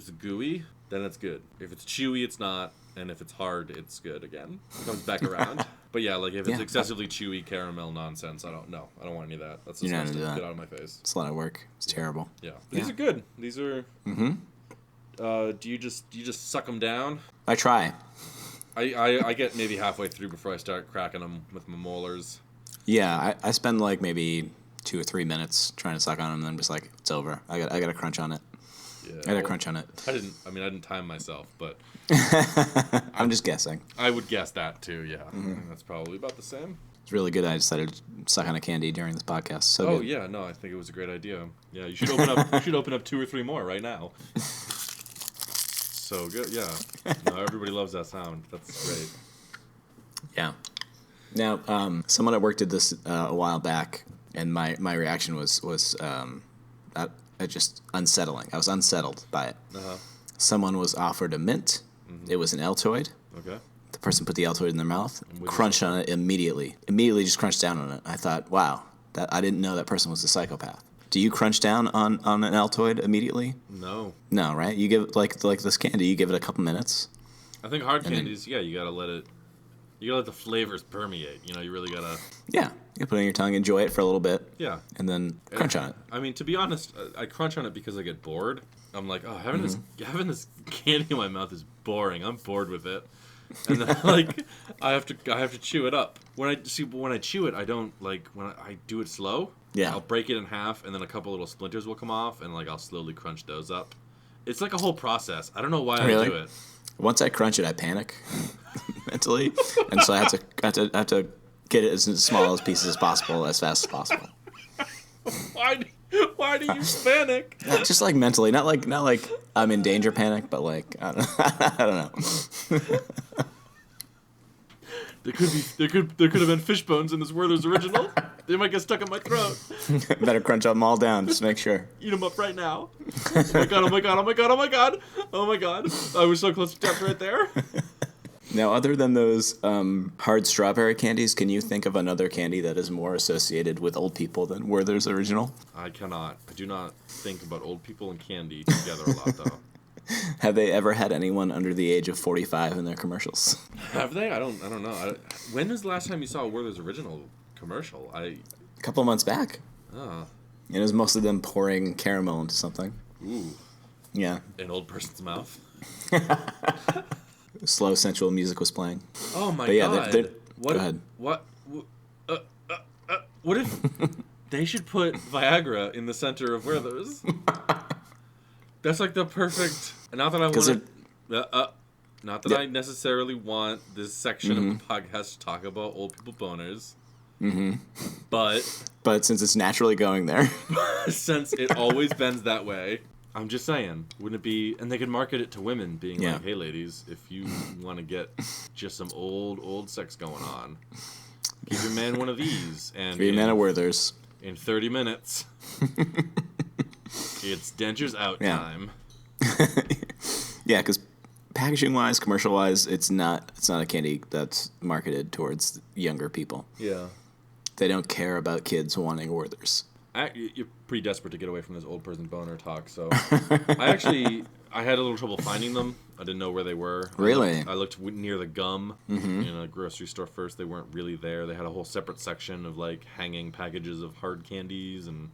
gooey, then it's good. If it's chewy, it's not, and if it's hard, it's good again. It comes back around. But yeah, like if it's excessively chewy caramel nonsense, I don't want any of that. That's disgusting. Get out of my face. It's a lot of work. It's terrible. Yeah. These are good. These are. Do you just suck them down? I try. I get maybe halfway through before I start cracking them with my molars. Yeah, I spend like maybe 2 or 3 minutes trying to suck on them, and then I'm just like, it's over. I got to crunch on it. Yeah, I got to crunch on it. I didn't time myself, but I'm just guessing. I would guess that too. Yeah, I think that's probably about the same. It's really good. I decided to suck on a candy during this podcast. So good. Yeah, no, I think it was a great idea. Yeah, you should open up. You should open up 2 or 3 more right now. So good. Yeah, no, everybody loves that sound. That's great. Yeah. Now, someone at work did this a while back, and my reaction was just unsettling. I was unsettled by it. Uh-huh. Someone was offered a mint. Mm-hmm. It was an Altoid. Okay. The person put the Altoid in their mouth, crunched on it immediately. Immediately just crunched down on it. I thought, wow, I didn't know that person was a psychopath. Do you crunch down on an Altoid immediately? No. No, right? You give like this candy, you give it a couple minutes. I think hard candies, you gotta let it. You gotta let the flavors permeate. You really gotta. Yeah, you put it in your tongue, enjoy it for a little bit. Yeah. And then crunch on it. I mean, to be honest, I crunch on it because I get bored. I'm like, oh, having this candy in my mouth is boring. I'm bored with it, and then I have to chew it up. When I chew it, I don't like when I do it slow. Yeah. I'll break it in half, and then a couple little splinters will come off, and I'll slowly crunch those up. It's like a whole process. I don't know why I do it. Once I crunch it, I panic mentally, and so I have to get it as small as pieces as possible, as fast as possible. Why do you panic? Just like mentally, not like I'm in danger panic, but like I don't know. There could have been fish bones in this Werther's Original. They might get stuck in my throat. Better crunch them all down, just make sure. Eat them up right now. Oh my god! Oh my god! Oh my god! Oh my god! Oh my god! I was so close to death right there. Now, other than those hard strawberry candies, can you think of another candy that is more associated with old people than Werther's Original? I cannot. I do not think about old people and candy together a lot, though. Have they ever had anyone under the age of 45 in their commercials? Have they? I don't know. When was the last time you saw a Werther's Original commercial? A couple of months back. Oh. And it was mostly them pouring caramel into something. Ooh. Yeah. An old person's mouth. Slow, sensual music was playing. Oh my god. Go ahead. What if they should put Viagra in the center of Werther's? That's like the perfect. Not that I want. Not that I necessarily want this section of the podcast to talk about old people boners. Mm-hmm. But since it's naturally going there, since it always bends that way, I'm just saying, wouldn't it be? And they could market it to women, being like, "Hey, ladies, if you want to get just some old sex going on, give your man one of these." And for your man of Werther's, in 30 minutes. It's dentures out time. Yeah, because packaging-wise, commercial-wise, it's not a candy that's marketed towards younger people. Yeah. They don't care about kids wanting Werther's. You're pretty desperate to get away from this old person boner talk, so I had a little trouble finding them. I didn't know where they were. Really? I looked near the gum in a grocery store first. They weren't really there. They had a whole separate section of like hanging packages of hard candies, and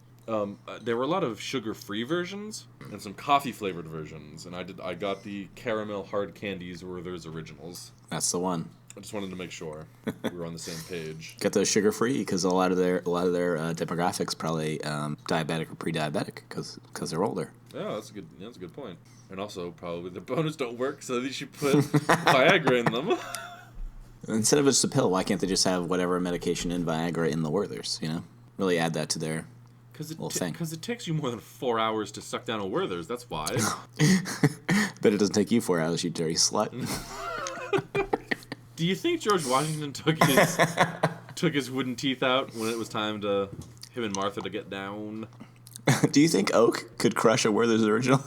there were a lot of sugar-free versions and some coffee-flavored versions. And I got the caramel hard candies Werther's Originals. That's the one. I just wanted to make sure we were on the same page. Get those sugar free because a lot of their demographics probably diabetic or pre-diabetic because they're older. Yeah, that's a good point. And also probably the bonus don't work, so they should put Viagra in them. Instead of just a pill, why can't they just have whatever medication in Viagra in the Werther's? You know, really add that to their little thing. Because it takes you more than 4 hours to suck down a Werther's. That's why. But it doesn't take you 4 hours, you dirty slut. Do you think George Washington took his wooden teeth out when it was time to him and Martha to get down? Do you think oak could crush a Werther's Original?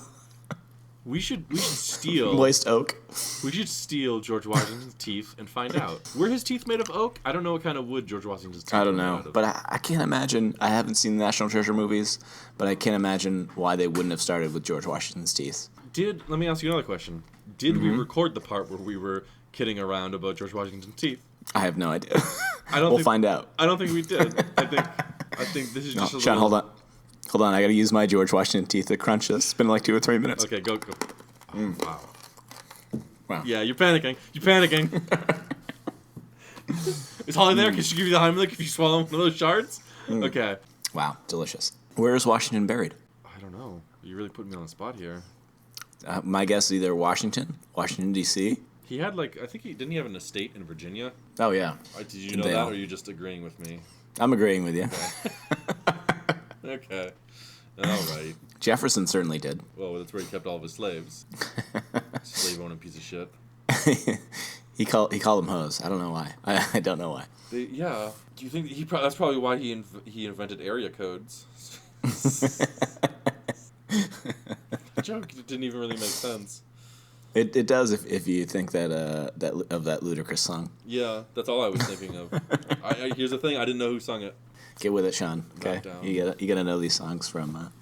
We should steal Moist oak. We should steal George Washington's teeth and find out. Were his teeth made of oak? I don't know what kind of wood George Washington's teeth I don't were know, made out of. but I can't imagine. I haven't seen the National Treasure movies, but I can't imagine why they wouldn't have started with George Washington's teeth. Let me ask you another question. Did we record the part where we were kidding around about George Washington's teeth? I have no idea. We'll find out. I don't think we did. I think this is just a Sean, little... Hold on. I got to use my George Washington teeth to crunch this. It's been like 2 or 3 minutes. Okay, go. Oh, Wow. Yeah, you're panicking. Is Holly there? Can she give you the Heimlich if you swallow one of those shards? Okay. Wow, delicious. Where is Washington buried? I don't know. You really put me on the spot here. My guess is either Washington, D.C. He had didn't he have an estate in Virginia? Oh, yeah. Did you know that, or are you just agreeing with me? I'm agreeing with you. Okay. All right. Jefferson certainly did. Well, that's where he kept all of his slaves. Slave owning piece of shit. He called them hoes. I don't know why. I don't know why. Do you think that's probably why he invented area codes? The joke didn't even really make sense. It does if you think that of that ludicrous song. Yeah, that's all I was thinking of. Here's the thing: I didn't know who sung it. Get with it, Sean. Okay, you gotta know these songs from.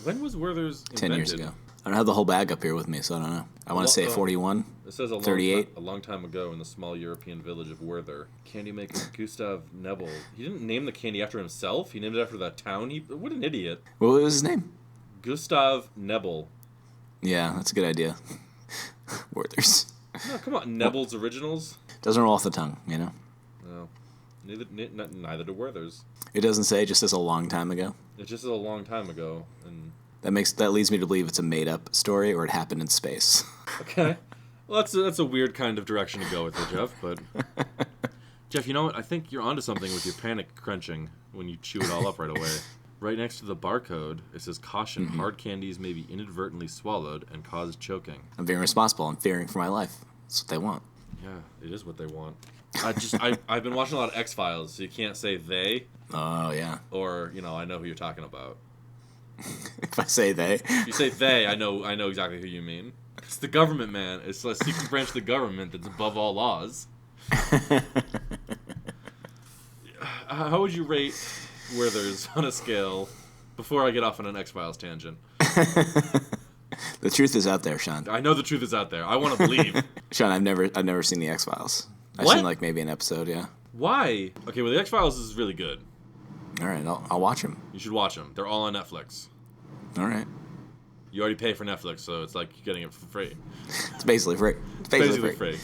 When was Werther's invented? 10 years ago. I don't have the whole bag up here with me, so I don't know. I want to say 41. It says 38. A long time ago in the small European village of Werther, candy maker Gustav Nebel. He didn't name the candy after himself. He named it after that town. What an idiot. What was his name? Gustav Nebel. Yeah, that's a good idea. Werther's. No, come on, Nebel's Originals. Doesn't roll off the tongue, you know. No, neither do Werther's. It doesn't say. It just says a long time ago. It just says a long time ago, and that leads me to believe it's a made-up story or it happened in space. Okay, well that's a weird kind of direction to go with it, Jeff. But Jeff, you know what? I think you're onto something with your panic crunching when you chew it all up right away. Right next to the barcode, it says, "Caution: hard candies may be inadvertently swallowed and cause choking." I'm being responsible. I'm fearing for my life. That's what they want. Yeah, it is what they want. I've been watching a lot of X-Files, so you can't say they. Oh yeah. Or I know who you're talking about. If I say they. If you say they, I know exactly who you mean. It's the government, man. It's a secret branch of the government that's above all laws. How would you rate Werther's on a scale before I get off on an X-Files tangent? The truth is out there, Sean. I know the truth is out there. I want to believe. Sean, I've never seen the X-Files. I've seen like maybe an episode, yeah. Why? Okay, well the X-Files is really good. All right, I'll watch them. You should watch them. They're all on Netflix. All right. You already pay for Netflix, so it's like you're getting it for free. It's basically free. It's basically free.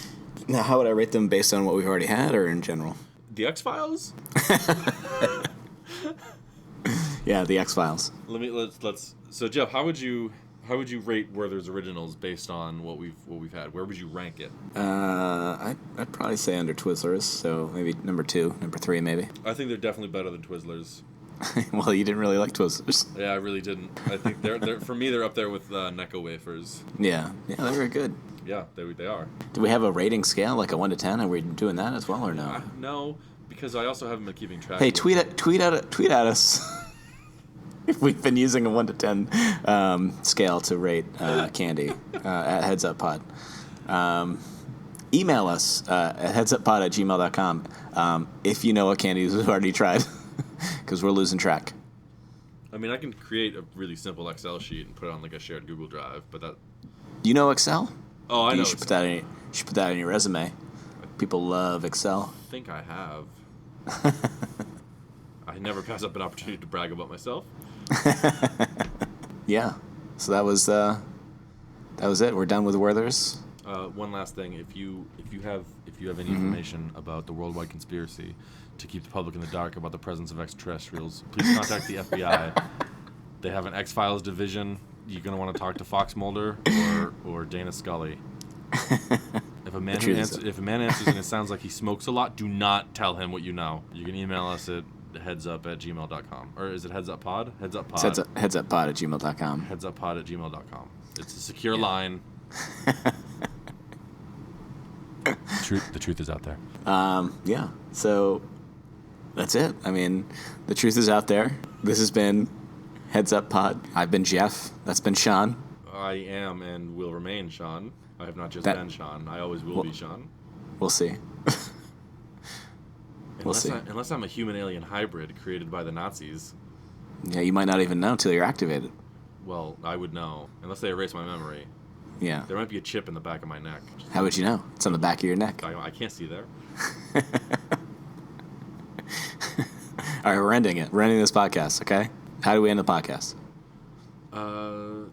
Now, how would I rate them based on what we've already had, or in general? The X-Files? Yeah, the X-Files. Let's. So Jeff, how would you rate Werther's Originals based on what we've had? Where would you rank it? I'd probably say under Twizzlers, so maybe number 2, number 3, maybe. I think they're definitely better than Twizzlers. Well, you didn't really like Twizzlers. Yeah, I really didn't. I think they're for me they're up there with Necco wafers. Yeah, they're very good. Yeah, they are. Do we have a rating scale, like a 1 to 10? Are we doing that as well, or no? No, because I also haven't been keeping track. Hey, tweet at us. If we've been using a 1 to 10 scale to rate candy at Heads Up Pod. Email us at headsuppod@gmail.com if you know what candies we've already tried, because we're losing track. I mean, I can create a really simple Excel sheet and put it on like a shared Google Drive, but that. You know Excel? Oh, I know. You should put that in. You should put that in your resume. People love Excel. I think I have. I never pass up an opportunity to brag about myself. Yeah. So that was it. We're done with Werther's. One last thing: if you have any information about the worldwide conspiracy to keep the public in the dark about the presence of extraterrestrials, please contact the FBI. They have an X-Files division. You're gonna want to talk to Fox Mulder or Dana Scully. If a man answers and it sounds like he smokes a lot, do not tell him what you know. You can email us at headsup@gmail.com. Or is it headsuppod? Headsuppod. Headsuppod@gmail.com. Headsuppod@gmail.com. It's a secure line. The truth is out there. Yeah. So that's it. I mean, the truth is out there. This has been Heads Up Pod. I've been Jeff. That's been Sean. I am and will remain Sean. I have not just been Sean. I always will be Sean. We'll see. Unless I'm a human-alien hybrid created by the Nazis. Yeah, you might not even know until you're activated. Well, I would know. Unless they erase my memory. Yeah. There might be a chip in the back of my neck. How would you know? It's on the back of your neck. I can't see there. All right, we're ending it. We're ending this podcast, okay? How do we end the podcast?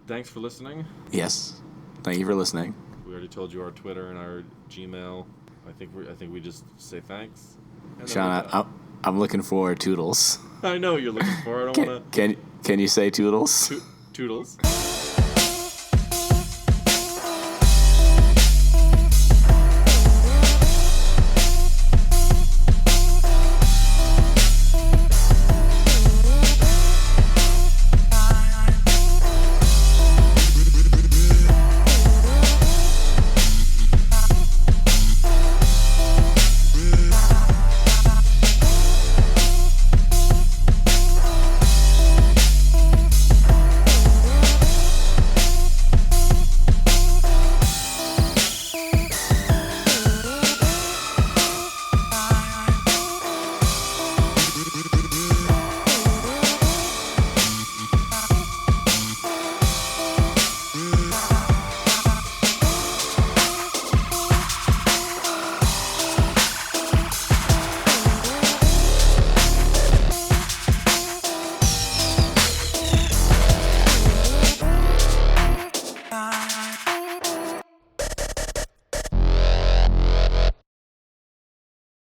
Thanks for listening. Yes. Thank you for listening. We already told you our Twitter and our Gmail. I think we just say thanks. Sean, I'm looking for Toodles. I know what you're looking for. I don't want to. Can you say Toodles? Toodles.